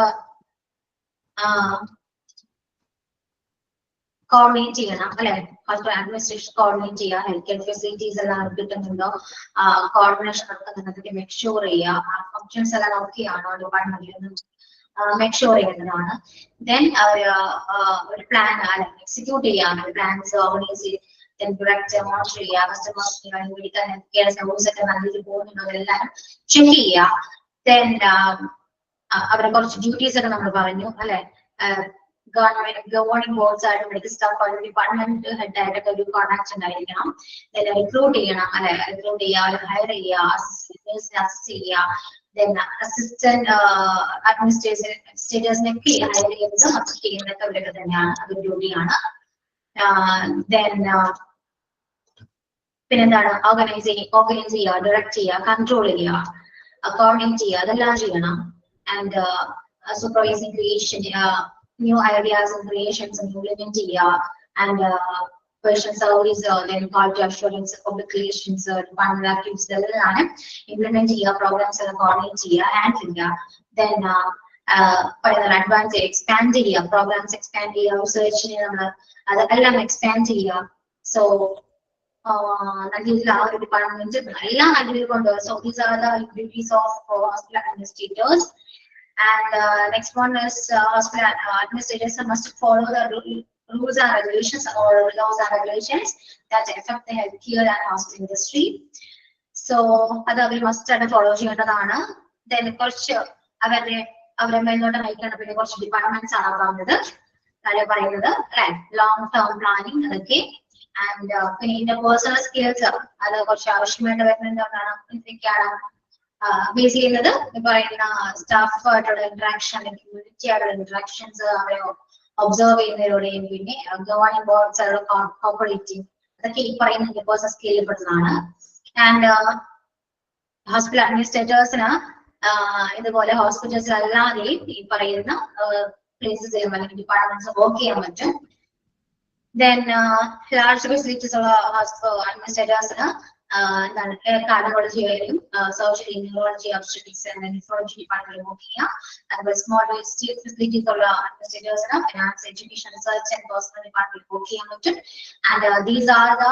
A: കോർഡിനേറ്റ് ചെയ്യണം അല്ലെ? ഹോസ്പിറ്റൽ അഡ്മിനിസ്ട്രേഷൻ കോർഡിനേറ്റ് ചെയ്യുക. ഹെൽത്ത് കെയർ ഫെസിലിറ്റീസ് എല്ലാം കിട്ടുന്നുണ്ടോ, കോർഡിനേഷൻ നടക്കുന്നുണ്ടോ മേക്ക് ഷുവർ ചെയ്യുക. ഫങ്ഷൻസ് എല്ലാം ഓക്കെയാണോ ഡിപ്പാർട്ട്മെന്റിൽ മേക്ക് ഷുവർ ചെയ്യുന്നതാണ്. ദെൻ ഒരു പ്ലാൻ എക്സിക്യൂട്ട് ചെയ്യാം. പ്ലാൻസ് ഓർഗനൈസ് ചെയ്ത് മോണിറ്റർ ചെയ്യുക. കസ്റ്റമേഴ്സിനെ വിളിക്കാൻ എന്തൊക്കെയാണ് സർവീസ് ഒക്കെ നല്ല രീതിയിൽ പോകുന്നുണ്ടോ അതെല്ലാം ചെക്ക് ചെയ്യുക. ദെൻ അവരെ കുറച്ച് ഡ്യൂട്ടീസ് ഒക്കെ നമ്മൾ പറഞ്ഞു അല്ലെ? ഗവേണിംഗ് ബോർഡ്സ് ആയിട്ട് മെഡിക്കൽ സ്റ്റാഫ് ആയിട്ട് ഡിപ്പാർട്ട്മെന്റ് ഹെഡ് ആയിട്ടൊക്കെ ഒരു കോൺടാക്ട് ഉണ്ടായിരിക്കണം. റിക്രൂട്ട് ചെയ്യണം അല്ലെ? റിക്രൂട്ട് ചെയ്യുക, ഹയർ ചെയ്യുക, അസിസ്റ്റ് ചെയ്യുക. Then assistant administrators-നെയൊക്കെ ഹയർ ചെയ്യുന്നത് അസിസ്റ്റ് ചെയ്യുന്നതൊക്കെ അവരൊക്കെ തന്നെയാണ്, അതൊരു ജോലിയാണ്. Then പിന്നെന്താണ്? ഓർഗനൈസ് ചെയ്യുക, ഡയറക്ട് ചെയ്യുക, കൺട്രോൾ ചെയ്യുക, കോർഡിനേറ്റ് ചെയ്യുക, അതെല്ലാം ചെയ്യണം. And supervising creation, new ideas creations implement ചെയ്യുക. And patient service, then quality assurance, public relations, department activities എല്ലാം ഇംപ്ലിമെന്റ് ചെയ്യുക. പ്രോഗ്രാംസ് എല്ലാം കോർഡിനേറ്റ് ചെയ്യുക, ഹാൻഡിൽ ചെയ്യുക. ദെൻ അഡ്വാൻസ് എക്സ്പാൻഡ് ചെയ്യുക, പ്രോഗ്രാംസ് എക്സ്പാൻഡ് ചെയ്യുക, റിസർച്ചിനെ നമ്മൾ അതെല്ലാം എക്സ്പാൻഡ് ചെയ്യുക. സോ നല്ല രീതിയിൽ ആ ഒരു ഡിപ്പാർട്ട്മെന്റ് എല്ലാം നല്ല രീതിയിൽ കൊണ്ടുപോകുക. So these are the duties of hospital administrators. And next one is hospital administrators must follow the rules and regulations or laws and regulations that affect the healthcare and hospital industry. So അത് അവർ മസ്റ്റ് ആയിട്ട് ഫോളോ ചെയ്യേണ്ടതാണ്. Then കുറച്ച് അവരെ മേലോട്ട് നയിക്കേണ്ട പിന്നെ കുറച്ച് ഡിപ്പാർട്ട്മെന്റ്സ് ആണ് പറയുന്നത് അല്ലെ ലോങ് ടേം പ്ലാനിങ് അതൊക്കെ. ആൻഡ് പിന്നെ ഇന്റർപേഴ്സണൽ സ്കിൽസ് അത് കുറച്ച് ആവശ്യമായിട്ട് വരുന്നുണ്ടാണ്. എന്തൊക്കെയാണ് ബേസ് ചെയ്യുന്നത് പറയുന്ന സ്റ്റാഫായിട്ടുള്ള ഇന്ററാക്ഷൻ, കമ്മ്യൂണിറ്റി ആയിട്ടുള്ള ഇന്ററാക്ഷൻസ്, അവരെ ഒബ്സർവ് ചെയ്യുന്നതിലൂടെയും പിന്നെ ഗവേണിംഗ് ബോർഡ്സ് കോപ്പറേറ്റിംഗ് അതൊക്കെ ഈ പറയുന്ന ഇന്റർപേഴ്സണൽ സ്കില്ലിൽ പെട്ടതാണ്. ആൻഡ് ഹോസ്പിറ്റൽ അഡ്മിനിസ്ട്രേറ്റേഴ്സിന് ഇതുപോലെ ഹോസ്പിറ്റൽസ് അല്ലാതെയും ഈ പറയുന്ന പ്ലേസസിലും അല്ലെങ്കിൽ ഡിപ്പാർട്ട്മെന്റ്സ് വർക്ക് ചെയ്യാൻ പറ്റും. Then large facilities ഉള്ള അഡ്മിനിസ്ട്രേറ്റേഴ്സിന് കാർഡിയോളജി ആയാലും surgery, neurology, obstetrics and nephrology ഡിപ്പാർട്ട്മെന്റിൽ വർക്ക് ചെയ്യാം. അതുപോലെ സ്മോൾ ഫെസിലിറ്റീസ് ഉള്ള അഡ്മിനിസ്ട്രേറ്റേഴ്സിന് finance, education, research and personnel ഡിപ്പാർട്ട്മെന്റിൽ വർക്ക് ചെയ്യാൻ പറ്റും. And these are the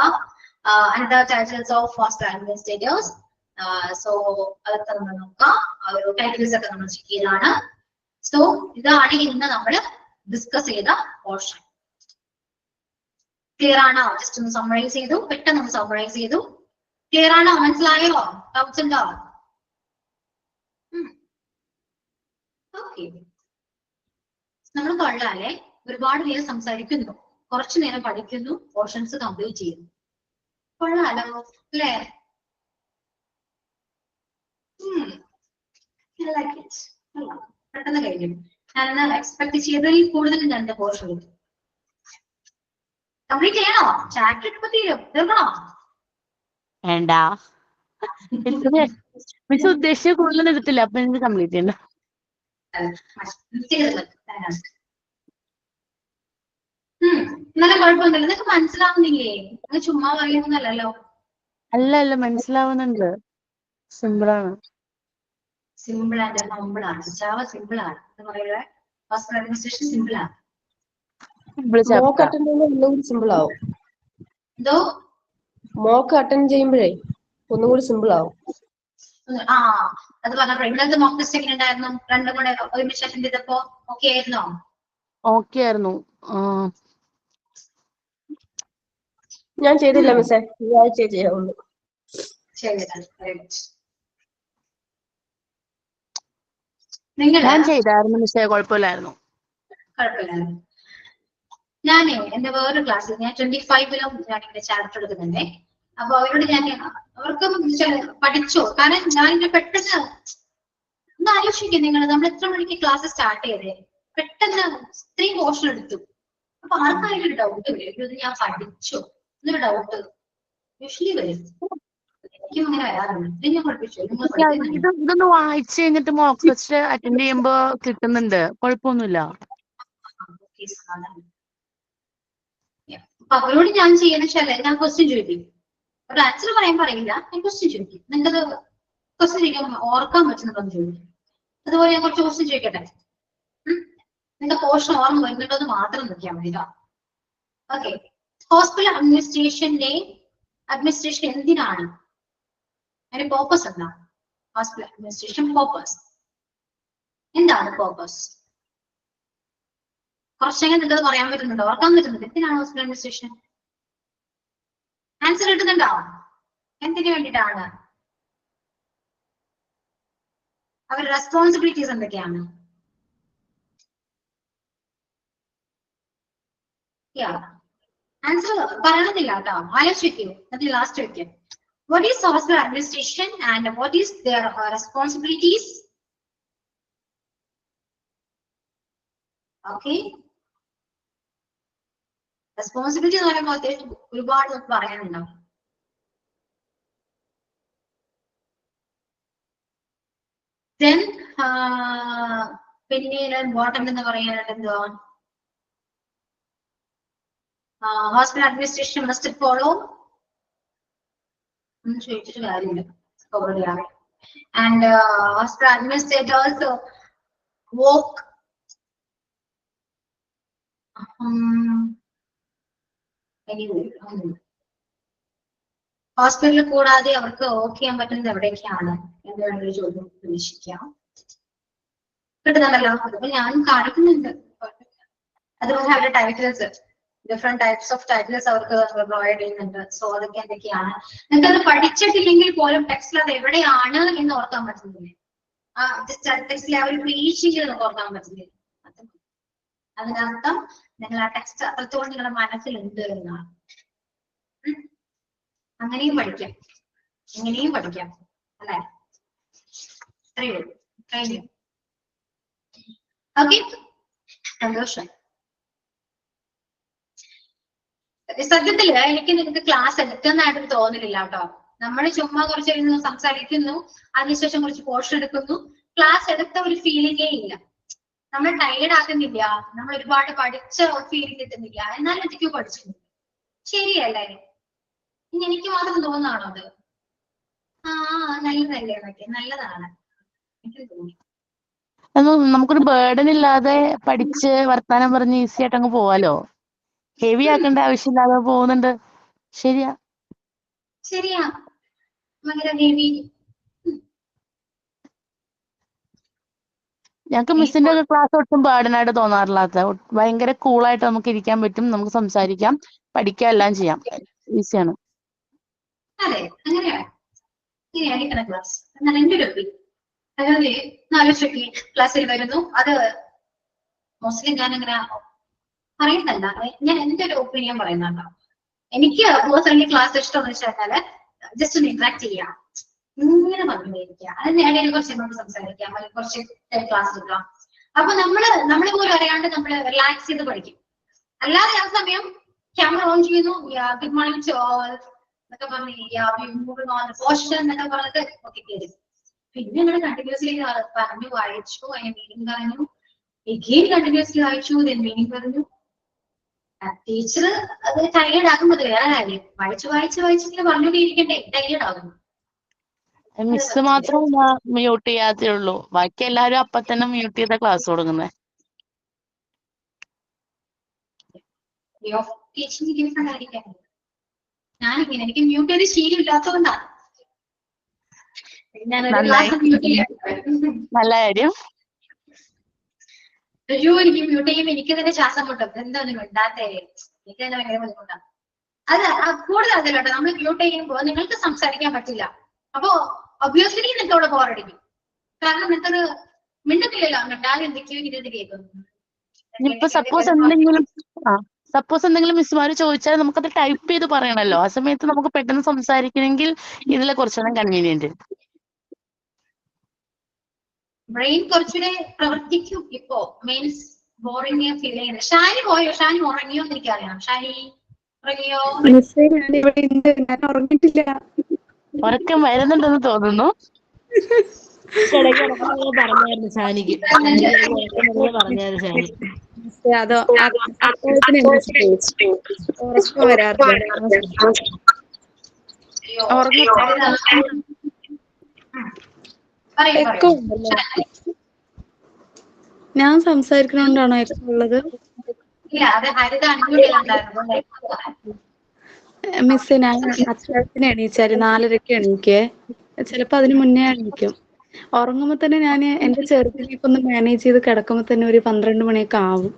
A: another titles of hospital administrators. So അതൊക്കെ നമ്മൾ നോക്കാം. ഒരു ടൈറ്റിൽസ് ഒക്കെ നമ്മൾ ചെക്ക് ചെയ്താണ്. സോ ഇതാണ് ഇന്ന് നമ്മൾ ഡിസ്കസ് ചെയ്ത പോർഷൻ. ക്ലിയർ ആണോ? ജസ്റ്റ് ഒന്ന് സമ്മറൈസ് ചെയ്തു, പെട്ടെന്ന് ഒന്ന് സമ്മറൈസ് ചെയ്തു. ക്ലിയർ ആണോ? മനസ്സിലായോ? ഡൗട്ട്സ് ഉണ്ടോ? ഓക്കെ, നമ്മൾ കൊള്ളാല്ലേ? ഒരുപാട് നേരം സംസാരിക്കുന്നു, കുറച്ചു നേരം പഠിക്കുന്നു, പോർഷൻസ് കംപ്ലീറ്റ് ചെയ്യുന്നു. കൊള്ളാലോ അല്ലേ? പെട്ടെന്ന് കഴിഞ്ഞു. ഞാൻ എക്സ്പെക്ട് ചെയ്തതിൽ കൂടുതൽ രണ്ട് പോർഷൻ കിട്ടും. കംപ്ലീറ്റ് ചെയ്യണോ? ചാപ്റ്റർ ഇപ്പൊ തീർക്കണോ?
B: വേണ്ട, മിസ് ഉദ്ദേശിച്ച കൂടുതൽ എടുത്തില്ല, അപ്പൊ എനിക്ക് കംപ്ലീറ്റ് ചെയ്യണ്ട.
A: എന്നാലും കുഴപ്പമൊന്നുമില്ല. നിനക്ക് മനസ്സിലാവുന്നില്ലേ? നിങ്ങൾ ചുമ്മാ പറയുന്നല്ലോ.
B: അല്ല മനസ്സിലാവുന്നുണ്ട്. സിമ്പിളാണ്.
A: സിമ്പിൾ ആൻഡ് ഹമ്പിൾ ആണ്. ജാവ സിമ്പിൾ ആണ് എന്ന് പറയുന്നത്. ഹോസ്പിറ്റൽ അഡ്മിനിസ്ട്രേഷൻ സിമ്പിൾ ആണ്.
F: മോക്ക് അറ്റൻഡ് ചെയ്യുമ്പോൾ ഒന്നുകൂടി സിമ്പിൾ ആവും.
A: എന്തോ
F: മോക്ക് അറ്റൻഡ് ചെയ്യുമ്പോഴേ ഒന്നുകൂടി സിമ്പിൾ ആവും.
A: അത് പറഞ്ഞപ്പോ ഇന്നത്തെ മോക്ക് ടെസ്റ്റ് എങ്ങനെ ഉണ്ടായിരുന്നു? രണ്ടും കൂടെ ഒരുമിച്ച് അറ്റൻഡ് ചെയ്തപ്പോ ഓക്കെ ആയിരുന്നോ?
B: ഓക്കെ ആയിരുന്നു.
F: ഞാൻ ചെയ്തില്ല മിസ്സേ, ഈ ആഴ്ച ചെയ്യാവുള്ളൂ.
B: ഞാൻ ചെയ്തായിരുന്നു മിസ്സേ, കുഴപ്പമില്ലായിരുന്നു.
A: കുഴപ്പമില്ലായിരുന്നു. ഞാനേ എന്റെ വേറൊരു ക്ലാസ്സിൽ ഞാൻ 25-ലും ഞാൻ ഇങ്ങനെ ചാപ്റ്റർ എടുക്കുന്നുണ്ടേ. അപ്പൊ അവരോട് ഞാൻ അവർക്ക് പഠിച്ചോ, കാരണം ഞാൻ ഇങ്ങനെ പെട്ടെന്ന് ഒന്ന് ആലോചിക്കും. നിങ്ങൾ നമ്മൾ എത്ര മണിക്ക് ക്ലാസ് സ്റ്റാർട്ട് ചെയ്തേ, പെട്ടെന്ന് ഇത്രയും പോർഷൻ എടുത്തു. അപ്പൊ ആർക്കായാലും ഒരു ഡൗട്ട് വരും, ഇത് ഞാൻ പഠിച്ചോ എന്നൊരു ഡൗട്ട് യൂഷ്വലി വരും. എനിക്കും അങ്ങനെ വരാറുണ്ട്. ഇത് ഞാൻ പഠിപ്പിച്ചു, നിങ്ങൾ പഠിക്കുന്നുണ്ട്.
B: ഇതൊന്ന് വായിച്ചു കഴിഞ്ഞിട്ട് മോക്ക് ടെസ്റ്റ് അറ്റൻഡ് ചെയ്യുമ്പോ കിട്ടുന്നുണ്ട്, കുഴപ്പമൊന്നുമില്ല.
A: അപ്പൊ അവരോട് ഞാൻ ചെയ്യുന്ന വെച്ചാൽ ഞാൻ ക്വസ്റ്റ്യൻ ചോദിക്കും. ഒരു ആൻസർ പറയാൻ പറയില്ല, ഞാൻ ക്വസ്റ്റ്യൻ ചോദിക്കും. നിങ്ങൾക്കത് ക്വസ്റ്റ്യൻ ചോദിക്കാൻ ഓർക്കാൻ പറ്റുന്നതെന്ന് ചോദിക്കും. അതുപോലെ ഞാൻ കുറച്ച് ക്വസ്റ്റ്യൻ ചോദിക്കട്ടെ, നിങ്ങളുടെ പോർഷൻ ഓർമ്മ വരുന്നുണ്ടോ എന്ന് മാത്രം നോക്കിയാൽ മതി. ഓക്കെ, ഹോസ്പിറ്റൽ അഡ്മിനിസ്ട്രേഷൻ എന്തിനാണ്? അതിന്റെ പേർപ്പസ് എന്താണ്? ഹോസ്പിറ്റൽ അഡ്മിനിസ്ട്രേഷൻ പേർപ്പസ് എന്താണ്? പേർപ്പസ് കുറച്ചെങ്കിലും നിങ്ങൾക്ക് പറയാൻ പറ്റുന്നുണ്ടോ? ഓർക്കാൻ പറ്റുന്നുണ്ട്? എന്തിനാണ് ഹോസ്പിറ്റൽ അഡ്മിനിസ്ട്രേഷൻ? ആൻസർ കിട്ടുന്നുണ്ടോ? എന്തിനു വേണ്ടിയിട്ടാണ്? അവരുടെ റെസ്പോൺസിബിലിറ്റീസ് എന്തൊക്കെയാണ്? ആൻസർ പറയണമെന്നില്ല കേട്ടോ, ആലോചിക്കൂ. അതിൽ ലാസ്റ്റ് വയ്ക്കും. What is hospital administration and what is their responsibilities? Okay. Responsibility എന്ന് പറയുമ്പോൾ അത്യാവശ്യം ഒരുപാട് നമുക്ക് പറയാനുണ്ടാവും. Then പിന്നീട് ഇമ്പോർട്ടന്റ് എന്ന് പറയാനായിട്ട് എന്തുവാ? ഹോസ്പിറ്റൽ അഡ്മിനിസ്ട്രേഷൻ മസ്റ്റ് ഫോളോ ഒന്നും ചോദിച്ചിട്ട് കാര്യമില്ല. ആൻഡ് ഹോസ്പിറ്റൽ അഡ്മിനിസ്ട്രേറ്റേഴ്സ് വർക്ക് ഹോസ്പിറ്റലിൽ കൂടാതെ അവർക്ക് വർക്ക് ചെയ്യാൻ പറ്റുന്നത് എവിടേക്കാണ് എന്ന് വേണ്ടൊരു ചോദ്യം പ്രതീക്ഷിക്കാം. കിട്ടുന്നുണ്ടല്ലോ. അതിപ്പോ ഞാനും കാണിക്കുന്നുണ്ട്. അതുപോലെ അവരുടെ titles different types of titles അവർക്ക് പ്രൊവൈഡ് ചെയ്യുന്നുണ്ട്. സോ അതൊക്കെ എന്തൊക്കെയാണ് നിങ്ങൾക്ക് അത് പഠിച്ചിട്ടില്ലെങ്കിൽ പോലും ടെക്സ്റ്റിൽ അത് എവിടെയാണ് എന്ന് ഓർക്കാൻ പറ്റുന്നില്ലേ? ആ ടെക്സ്റ്റിലെ ആ ഒരു പ്രീച്ചിങ് ഓർക്കാൻ പറ്റുന്നില്ല. അതിനർത്ഥം നിങ്ങൾ ആ ടെക്സ്റ്റ് അത്രത്തോളം നിങ്ങളുടെ മനസ്സിലുണ്ട് എന്നാണ്. അങ്ങനെയും പഠിക്കാം, ഇങ്ങനെയും പഠിക്കാം അല്ലെ? ഇത്രയേ ഉള്ളൂ. കഴിഞ്ഞു. ഓക്കെ, സന്തോഷം. സത്യത്തില് എനിക്ക് നിങ്ങൾക്ക് ക്ലാസ് എടുക്കുന്നതായിട്ട് തോന്നുന്നില്ല കേട്ടോ. നമ്മൾ ചുമ്മാ കുറച്ച് ഇരുന്ന് സംസാരിക്കുന്നു, അതിനുശേഷം കുറച്ച് പോർഷൻ എടുക്കുന്നു. ക്ലാസ് എടുത്ത ഒരു ഫീലിംഗേ ഇല്ല. നമ്മൾ ടയർഡ് ആകുന്നില്ല, നമ്മൾ ഒരുപാട് പഠിച്ച ഫീലിംഗ് കിട്ടുന്നില്ല. എന്നാലും എന്തൊക്കെയോ പഠിച്ചിട്ടുണ്ട്. ശരിയല്ലേ? ഇനി എനിക്ക് മാത്രം തോന്നുന്നാണോ അത്? ആ നല്ലതല്ലേ? എന്നൊക്കെ നല്ലതാണ് എനിക്ക് തോന്നി.
B: നമുക്കൊരു ബേർഡൻ ഇല്ലാതെ പഠിച്ച് വർത്താനം പറഞ്ഞ് ഈസി ആയിട്ട് അങ്ങ് പോവാലോ. ഹെവി ആക്കേണ്ട ആവശ്യമില്ലാതെ പോകുന്നുണ്ട്. ശരിയാ
A: ശരിയാ, ഭയങ്കര ഹെവി.
B: ഞങ്ങൾക്ക് മിസ്സിന്റെ ക്ലാസ് ഒട്ടും ബേർഡനായിട്ട് തോന്നാറില്ലാത്ത, ഭയങ്കര കൂളായിട്ട് നമുക്ക് ഇരിക്കാൻ പറ്റും, നമുക്ക് സംസാരിക്കാം, പഠിക്കാം, എല്ലാം ചെയ്യാം. ഈസിയാണ്.
A: അതെ, അങ്ങനെയാണ്. ഇങ്ങനെയായിരിക്കണം ക്ലാസ് എന്നാണ് എന്റെ ഒരു ഒപ്പീനിയൻ. അതായത് 4 വർഷമൊക്കെ ക്ലാസ്സിൽ വരുന്നു. അത് മോസ്റ്റ്ലി ഞാൻ അങ്ങനെ പറയുന്നല്ല, ഞാൻ എന്റെ ഒരു ഒപ്പീനിയൻ പറയുന്നുണ്ടോ. എനിക്ക് പേഴ്സണലി ക്ലാസ് ഇഷ്ടം എന്ന് വെച്ചാല് ജസ്റ്റ് ഒന്ന് ഇന്ററാക്ട് ചെയ്യാം, ഇങ്ങനെ പറഞ്ഞിരിക്കുക. അതിന് ഇടയിൽ കുറച്ച് എന്നോട് സംസാരിക്കാം, അല്ലെങ്കിൽ കുറച്ച് ക്ലാസ് എടുക്കാം. അപ്പൊ നമ്മള് പോലും അറിയാണ്ട് നമ്മൾ റിലാക്സ് ചെയ്ത് പഠിക്കും. അല്ലാതെ ആ സമയം ക്യാമറ ഓൺ ചെയ്യുന്നു, ഗുഡ് മോർണിംഗ് ടു ഓൾ എന്നൊക്കെ പറഞ്ഞു പോർഷൻ എന്നൊക്കെ പറഞ്ഞിട്ട് ഒക്കെ കയറി. പിന്നെ നമ്മൾ കണ്ടിന്യൂസ്ലി പറഞ്ഞു വായിച്ചു, അതിന്റെ മീനിങ് പറഞ്ഞു, എഗെയിൻ കണ്ടിന്യൂസ്ലി വായിച്ചു, മീനിങ് പറഞ്ഞു. ടീച്ചർ അത് ടയേർഡ് ആകുമ്പോൾ വേറെ കാര്യം, വായിച്ചിങ്ങനെ പറഞ്ഞുകൊണ്ടിരിക്കണ്ടേ, ടയേർഡ് ആകുന്നു.
B: മിസ് മാത്രം മ്യൂട്ട് ചെയ്യാത്തേ ഉള്ളൂ, ബാക്കി എല്ലാരും അപ്പൊ തന്നെ മ്യൂട്ട് ചെയ്ത ക്ലാസ് തുടങ്ങുന്നത്.
A: ടീച്ചിങ് ഡിഫറെന്റ് ആയിരിക്കാം. ഞാനിങ്ങനെ എനിക്ക് മ്യൂട്ട് ചെയ്ത് ശീലം ഇല്ലാത്തതുകൊണ്ടാണ് ഞാനൊരു ക്ലാസ് മ്യൂട്ട് ചെയ്യാം.
B: നല്ല കാര്യം.
A: അയ്യോ, എനിക്ക് മ്യൂട്ട് ചെയ്യുമ്പോൾ എനിക്ക് തന്നെ ശ്വാസം മുട്ടും. എന്തൊന്നും മിണ്ടാത്തേ, എനിക്ക് തന്നെ ഭയങ്കര ബുദ്ധിമുട്ടാണ്. അത് കൂടുതൽ അതല്ല കേട്ടോ. നമ്മൾ മ്യൂട്ട് ചെയ്യുമ്പോൾ നിങ്ങൾക്ക് സംസാരിക്കാൻ പറ്റില്ല. അപ്പൊ ഒബ്വിയസ്ലി നിങ്ങൾക്ക് അവിടെ ബോറടിക്കും. കാരണം നിങ്ങൾക്കത് മിണ്ടുന്നില്ലല്ലോ, മിണ്ടാതെ എന്തൊക്കെയോ ഇരുന്ന് കേൾക്കുന്നു.
B: ഇപ്പൊ സപ്പോസ് എന്തെങ്കിലും മിസ്സുമാര് ചോദിച്ചാൽ നമുക്കത് ടൈപ്പ് ചെയ്ത് പറയണല്ലോ. ആ സമയത്ത് നമുക്ക് പെട്ടെന്ന് സംസാരിക്കണമെങ്കിൽ ഇതിലെ കുറച്ചെണ്ണം കൺവീനിയന്റ്.
A: ബ്രെയിൻ കുറച്ചുകൂടെ പ്രവർത്തിക്കും. ഇപ്പോ മീൻസ് ബോറിംഗ് ഫീൽ ചെയ്യുന്നത്. ഷാനി പോയോ? ഷാനി ഉറങ്ങിയോ എന്ന് എനിക്കറിയാം. ഷാനി ഉറങ്ങിയോ?
C: ഇവിടെ ഉണ്ട്, ഞാൻ ഉറങ്ങിയിട്ടില്ല.
B: ഉറക്കം വരുന്നുണ്ടെന്ന് തോന്നുന്നു.
E: പറഞ്ഞായിരുന്നു ഷാനിക്ക്, പറഞ്ഞായിരുന്നു ഷാനി.
C: അതോ അത്താഴത്തിന് ഉറക്കം വരാറില്ല. എക്കോ ഉണ്ടല്ലോ. ഞാൻ സംസാരിക്കണോണ്ടാണോ എക്കോ ഉള്ളത്? മിസ്, ഞാൻ അത്താഴത്തിന് എണീച്ചാല് 4:30 എണീക്കേ. ചിലപ്പോ അതിന് മുന്നേ എണീക്കും. ഉറങ്ങുമ്പോ തന്നെ ഞാൻ എന്റെ ചെറുതിനെയൊക്കെ ഒന്ന് മാനേജ് ചെയ്ത് കിടക്കുമ്പോ തന്നെ ഒരു 12 മണിയൊക്കെ ആവും.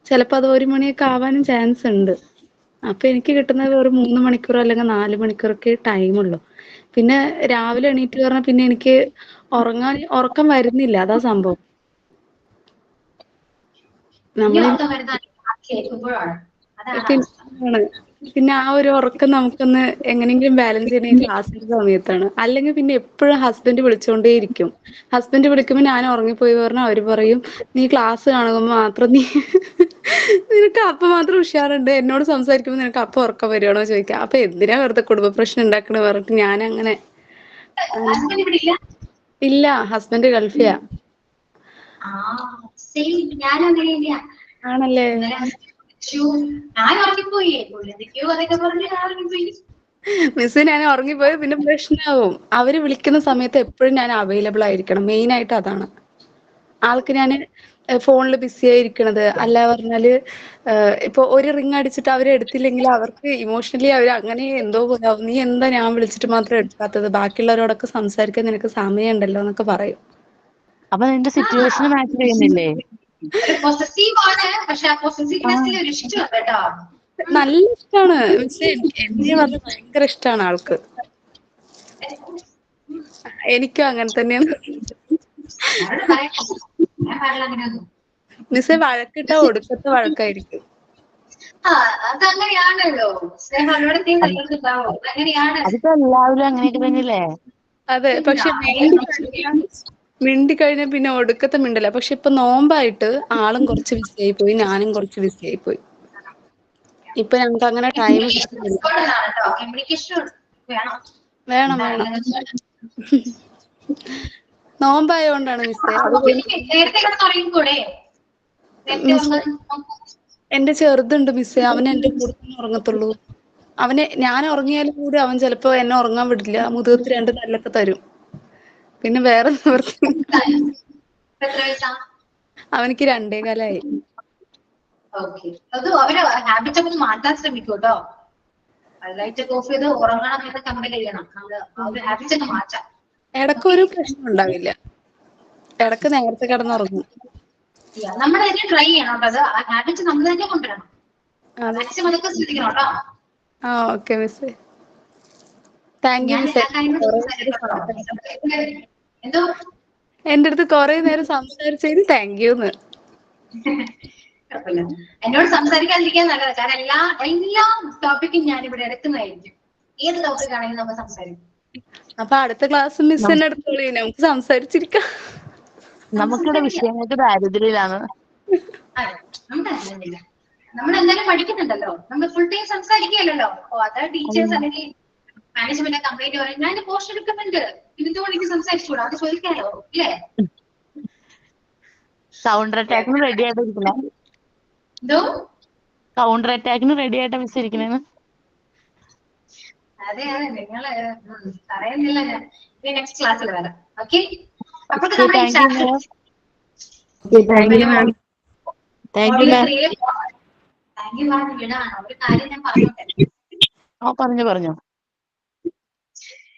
C: ചിലപ്പോ അത് 1 മണിയൊക്കെ ആവാനും ചാൻസ് ഉണ്ട്. അപ്പൊ എനിക്ക് കിട്ടുന്നത് ഒരു 3 മണിക്കൂറോ അല്ലെങ്കിൽ 4 മണിക്കൂറൊക്കെ ടൈമുള്ളൂ. പിന്നെ രാവിലെ എണീറ്റ് പറഞ്ഞാൽ പിന്നെ എനിക്ക് ഉറക്കം വരുന്നില്ല. അതാ സംഭവം. പിന്നെ ആ ഒരു ഉറക്കം നമുക്കൊന്ന് എങ്ങനെയെങ്കിലും ബാലൻസ് ചെയ്യണ ക്ലാസ്സിന്റെ സമയത്താണ്. അല്ലെങ്കിൽ പിന്നെ എപ്പോഴും ഹസ്ബൻഡ് വിളിച്ചുകൊണ്ടേയിരിക്കും. ഹസ്ബൻഡ് വിളിക്കുമ്പോൾ ഞാൻ ഉറങ്ങിപ്പോയി പറഞ്ഞാൽ അവര് പറയും, നീ ക്ലാസ് കാണുമ്പോൾ മാത്രം നിനക്ക് അപ്പൊ മാത്രം ഉഷാറുണ്ട്, എന്നോട് സംസാരിക്കുമ്പോൾ നിനക്ക് അപ്പൊ ഉറക്കം വരുവാണോ ചോദിക്കാം. അപ്പൊ എന്തിനാ വെറുതെ കുടുംബ പ്രശ്നം ഉണ്ടാക്കണ പറഞ്ഞിട്ട് ഞാൻ അങ്ങനെ. ഇല്ല, ഹസ്ബൻഡ് ഗൾഫിയാ. ആണല്ലേ? മിസ്, ഞാൻ ഉറങ്ങിപ്പോയി പിന്നെ പ്രശ്നമാവും. അവര് വിളിക്കുന്ന സമയത്ത് എപ്പോഴും ഞാൻ അവൈലബിൾ ആയിരിക്കണം. മെയിൻ ആയിട്ട് അതാണ്. ആൾക്ക് ഞാൻ ഫോണിൽ ബിസി ആയിരിക്കണത് അല്ല പറഞ്ഞാല്, ഇപ്പൊ ഒരു റിങ് അടിച്ചിട്ട് അവര് എടുത്തില്ലെങ്കിൽ അവർക്ക് ഇമോഷണലി അവർ അങ്ങനെ എന്തോ പോലാവും. നീ എന്താ ഞാൻ വിളിച്ചിട്ട് മാത്രം എടുക്കാത്തത്, ബാക്കിയുള്ളവരോടൊക്കെ സംസാരിക്കാൻ നിനക്ക് സമയം ഉണ്ടല്ലോ എന്നൊക്കെ പറയും.
B: അപ്പൊ നിന്റെ സിറ്റുവേഷന് മാച്ച് ചെയ്യുന്നില്ലേ?
A: ഒരു പൊസസീവ് ആണ്, പക്ഷെ ആ പൊസസീവ്നെസ്സിൽ ഒരു ഇഷ്ടമുണ്ട് കേട്ടോ.
C: നല്ല ഇഷ്ടാണ് മിസ്സേ. എന്നെ പറഞ്ഞ ഭയങ്കര ഇഷ്ടാണ് ആൾക്ക്. എനിക്കും അങ്ങനെ തന്നെയാണ്
A: അവരോട് പറയാം, ഞാൻ പാടില്ല അങ്ങനെയൊന്നും.
C: മിസ്സേ. വഴക്കിട്ട ഒടുക്കത്തെ വഴക്കായിരിക്കും.
A: ആ അതങ്ങനെയാണല്ലോ. സ്നേഹം അവരോട് നീ നല്ലതുണ്ടാവോ, അങ്ങനെയാണ്.
B: അതിപ്പോ എല്ലാവരും അങ്ങനെയൊക്കെ തന്നെയല്ലേ?
C: അതെ, പക്ഷെ മിണ്ടി കഴിഞ്ഞ പിന്നെ ഒടുക്കത്തെ മിണ്ടല. പക്ഷെ ഇപ്പൊ നോമ്പായിട്ട് ആളും കുറച്ച് ബിസിയായി പോയി, ഞാനും കുറച്ച് ബിസിയായി പോയി. ഇപ്പൊ ഞങ്ങൾക്ക് അങ്ങനെ ടൈം കിട്ടുന്നില്ല.
A: കമ്മ്യൂണിക്കേഷൻ വേണം.
C: വേണം വേണം. നോമ്പായോണ്ടാണ് മിസ്സേ. അത്
A: നേരത്തെ തുടങ്ങിക്കൂടെ? നേരത്തെ
C: മിസ്സേ, എന്റെ ചെറുതുണ്ട് മിസ്സേ. അവൻ എന്റെ കൂടെ തന്നെ ഉറങ്ങത്തുള്ളൂ. ഞാൻ ഉറങ്ങിയാലും കൂടി അവൻ ചിലപ്പോ എന്നെ ഉറങ്ങാൻ വിടില്ല. മുതുകത്ത് 2 തല്ലൊക്കെ തരും. പിന്നെ വേറെ നിവർത്തി.
A: എത്ര വയസ്സാ?
C: അവനിക്ക് 2 കാലായി.
A: ഓക്കെ, അത് അവര് ഹാബിറ്റ് ഒക്കെ മാറ്റാൻ ശ്രമിക്കും കേട്ടോ. ലൈറ്റ് ഒക്കെ ഓഫ് ചെയ്ത് ഉറങ്ങണം എന്ന് കമ്പൽ ചെയ്യണം. നമ്മള് ഹാബിറ്റ് ഒക്കെ മാറ്റാം.
C: ഇടയ്ക്ക് ഒരു പ്രശ്നം ഉണ്ടാവില്ല. ഇടയ്ക്ക് നേരത്തെ കിടന്നുറങ്ങും.
A: നമ്മൾ തന്നെ ട്രൈ ചെയ്യണം കേട്ടോ. അത് ആ ഹാബിറ്റ് നമ്മൾ തന്നെ കൊണ്ടുവരണം. മാക്സിമം അതൊക്കെ ശ്രദ്ധിക്കണം കേട്ടോ.
C: ആ ഓക്കെ മിസ്സേ. താങ്ക് യു
A: ഞാൻ
C: മിസ്സേ.
A: എല്ലാ കാര്യങ്ങളും എന്തോ
C: എന്റെ അടുത്ത് കുറെ നേരം സംസാരിച്ചതിന് താങ്ക് യൂന്ന്.
A: കുഴപ്പമില്ല. എന്നോട് സംസാരിക്കാതിരിക്കാൻ നല്ലത്. കാരണം എല്ലാ ടോപ്പിക്കും ഞാൻ ഇവിടെ എടുക്കുന്നതായിരിക്കും. ഏത് ടോപ്പിക് ആണെങ്കിലും നമ്മൾ സംസാരിക്കും.
C: അപ്പൊ അടുത്ത ക്ലാസ് മിസ് തന്നെ എടുത്തോളൂ, നമുക്ക് സംസാരിച്ചിരിക്കാം.
B: നമുക്കിവിടെ വിഷയങ്ങൾക്ക് ദാരിദ്ര്യത്തിലാണ്.
A: അതെ, നമുക്ക് അങ്ങനെയില്ല. നമ്മൾ എന്തായാലും പഠിക്കുന്നുണ്ടല്ലോ, നമ്മൾ ഫുൾ ടൈം സംസാരിക്കുകയല്ലോ. അത് ടീച്ചേഴ്സ് അല്ലെങ്കിൽ മാനേജ്മെന്റ് കംപ്ലൈന്റ് പറയും, ഞാൻ പോസ്റ്റ് എടുക്കുന്നുണ്ട്, ഇതുകൊണ്ട് എനിക്ക് സംസാരിച്ചൂടാ, അത് ചോദിക്കാലോ ഇല്ലേ?
B: കൗണ്ടർ അറ്റാക്കിന് റെഡി ആയിട്ടിരിക്കണേ.
A: എന്തോ
B: കൗണ്ടർ അറ്റാക്കിന് റെഡി ആയിട്ടാ മിസ് ഇരിക്കണേന്ന്.
A: അതെ അതെ, നിങ്ങള് പറയുന്നില്ല. ഞാൻ നെക്സ്റ്റ് ക്ലാസ്സിൽ വരാം. ഓക്കെ, അപ്പൊ ഒരു കാര്യം ഞാൻ പറഞ്ഞോട്ടെ.
B: പറഞ്ഞു.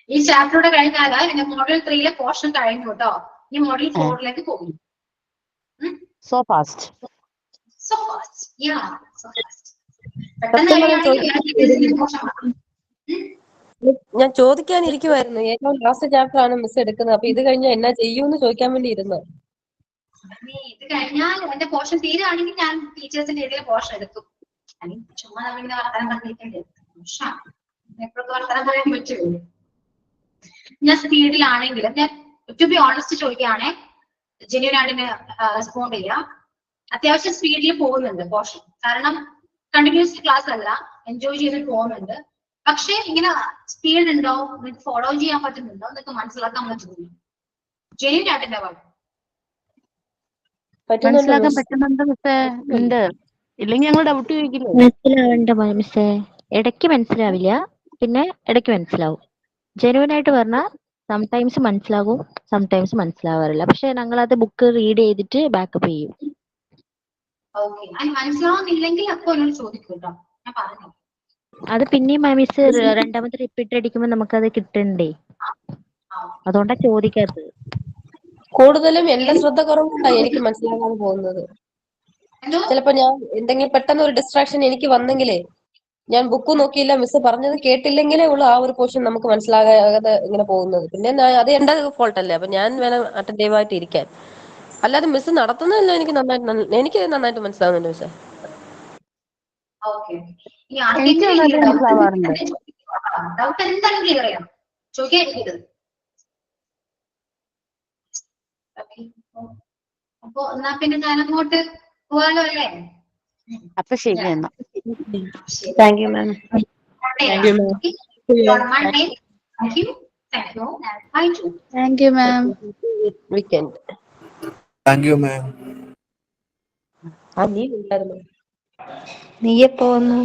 A: ഈ ചാപ്റ്ററോടെ കഴിഞ്ഞാൽ എന്റെ മോഡൽ 3 പോർഷൻ കഴിഞ്ഞു കേട്ടോ. ഈ മോഡൽ 4 പോകും.
B: So fast.
F: ഞാൻ ചോദിക്കാനിരിക്കുമായിരുന്നു, ഏറ്റവും ലാസ്റ്റ് ചാപ്റ്റർ ആണ് മിസ് എടുക്കുന്നത്. അപ്പൊ ഇത് കഴിഞ്ഞാൽ എന്നാ ചെയ്യൂന്ന് ചോദിക്കാൻ വേണ്ടി ഇരുന്നു.
A: ഇത് കഴിഞ്ഞാൽ എന്റെ പോർഷൻ തീരുകയാണെങ്കിൽ ഞാൻ ടീച്ചേഴ്സിന്റെ ഏതെങ്കിലും പോർഷൻ എടുക്കും. അല്ലെങ്കിൽ ചുമ്മാ നമ്മളിങ്ങനെ വർത്തമാനം പറഞ്ഞിരിക്കേണ്ടി എപ്പോഴൊക്കെ വർത്തമാനം പറയാൻ പറ്റുമോ? ഞാൻ സ്പീഡിലാണെങ്കിലും, ഞാൻ ടു ബി ഓണസ്റ്റ് ചോദിക്കുകയാണെ, ജെന്യൂൻ ആയിട്ട് റെസ്പോണ്ട് ചെയ്യാം. അത്യാവശ്യം സ്പീഡിൽ പോകുന്നുണ്ട് പോർഷൻ. കാരണം കണ്ടിന്യൂസ് ക്ലാസ് അല്ല, എൻജോയ് ചെയ്തിട്ട് പോകുന്നുണ്ട്. പക്ഷെ ഇങ്ങനെ സ്പീഡ് ഉണ്ടോ, നിങ്ങൾക്ക് ഫോളോ ചെയ്യാൻ പറ്റുന്നുണ്ടോ എന്നൊക്കെ മനസ്സിലാക്കാൻ പറ്റുന്നില്ല. ജെന്യൂൻ ആയിട്ട് എന്താ പറയുക?
B: മനസ്സിലാക്കാൻ പറ്റുന്നുണ്ട് മിസ്സേ. ഉണ്ട്, ഇല്ലെങ്കിൽ ഞങ്ങൾ ഡൗട്ട് ചോദിക്കില്ലേ?
D: മനസ്സിലാവണ്ട മിസ്സേ. ഇടയ്ക്ക് മനസ്സിലാവില്ല, പിന്നെ ഇടയ്ക്ക് മനസ്സിലാവും. ജെനുവൻ ആയിട്ട് പറഞ്ഞാൽ സംടൈംസ് മനസ്സിലാകും, സംടൈംസ് മനസ്സിലാവാറില്ല. പക്ഷെ ഞങ്ങളത് ബുക്ക് റീഡ് ചെയ്തിട്ട് ബാക്കപ്പ് ചെയ്യും.
A: ഓക്കെ, മനസ്സിലാവുന്നില്ലെങ്കിൽ അപ്പൊ എന്നോട് ചോദിക്കും കേട്ടോ, ഞാൻ പറഞ്ഞു.
D: അത് പിന്നെയും മിസ് രണ്ടാമത്തെ റിപ്പീറ്റ് അടിക്കുമ്പോൾ നമുക്കത് കിട്ടണ്ടേ, അതുകൊണ്ടാ ചോദിക്കാത്തത്.
F: കൂടുതലും എന്റെ ശ്രദ്ധ കുറവുകൊണ്ടാണ് എനിക്ക് മനസ്സിലാകാതെ പോകുന്നത്. ചിലപ്പോ ഞാൻ എന്തെങ്കിലും പെട്ടെന്ന് ഒരു ഡിസ്ട്രാക്ഷൻ എനിക്ക് വന്നെങ്കിലേ, ഞാൻ ബുക്ക് നോക്കിയില്ല, മിസ് പറഞ്ഞത് കേട്ടില്ലെങ്കിലേ ഉള്ളൂ ആ ഒരു പോർഷൻ നമുക്ക് മനസ്സിലാകാതെ ഇങ്ങനെ പോകുന്നത്. പിന്നെ അത് എന്റെ ഫോൾട്ട് അല്ലേ. അപ്പൊ ഞാൻ വേണം അറ്റൻറ്റീവ് ആയിട്ട് ഇരിക്കാൻ. അല്ലാതെ മിസ് നടത്തുന്നതല്ല എനിക്ക് നന്നായിട്ട് മനസ്സിലാവുന്നുണ്ട് മിസ്സേ.
B: എനിക്ക് നന്നായിട്ട് മനസ്സിലാവാറുണ്ട്.
A: ഡൗട്ട് എന്തായാലും ക്ലിയർ ചെയ്യണം, ചോദിക്കാതിരിക്കരുത്. അപ്പൊ എന്നാ പിന്നെ ഞാൻ അങ്ങോട്ട് പോവാലോ അല്ലേ?
B: അപ്പൊ ശരി എന്നാ.
E: Thank you ma'am.
F: Thank you ma'am.
C: Thank you ma'am.
F: Weekend.
H: Thank you ma'am.
F: നീ ഉണ്ടായിരുന്നു.
E: നീ എപ്പോ വന്നു?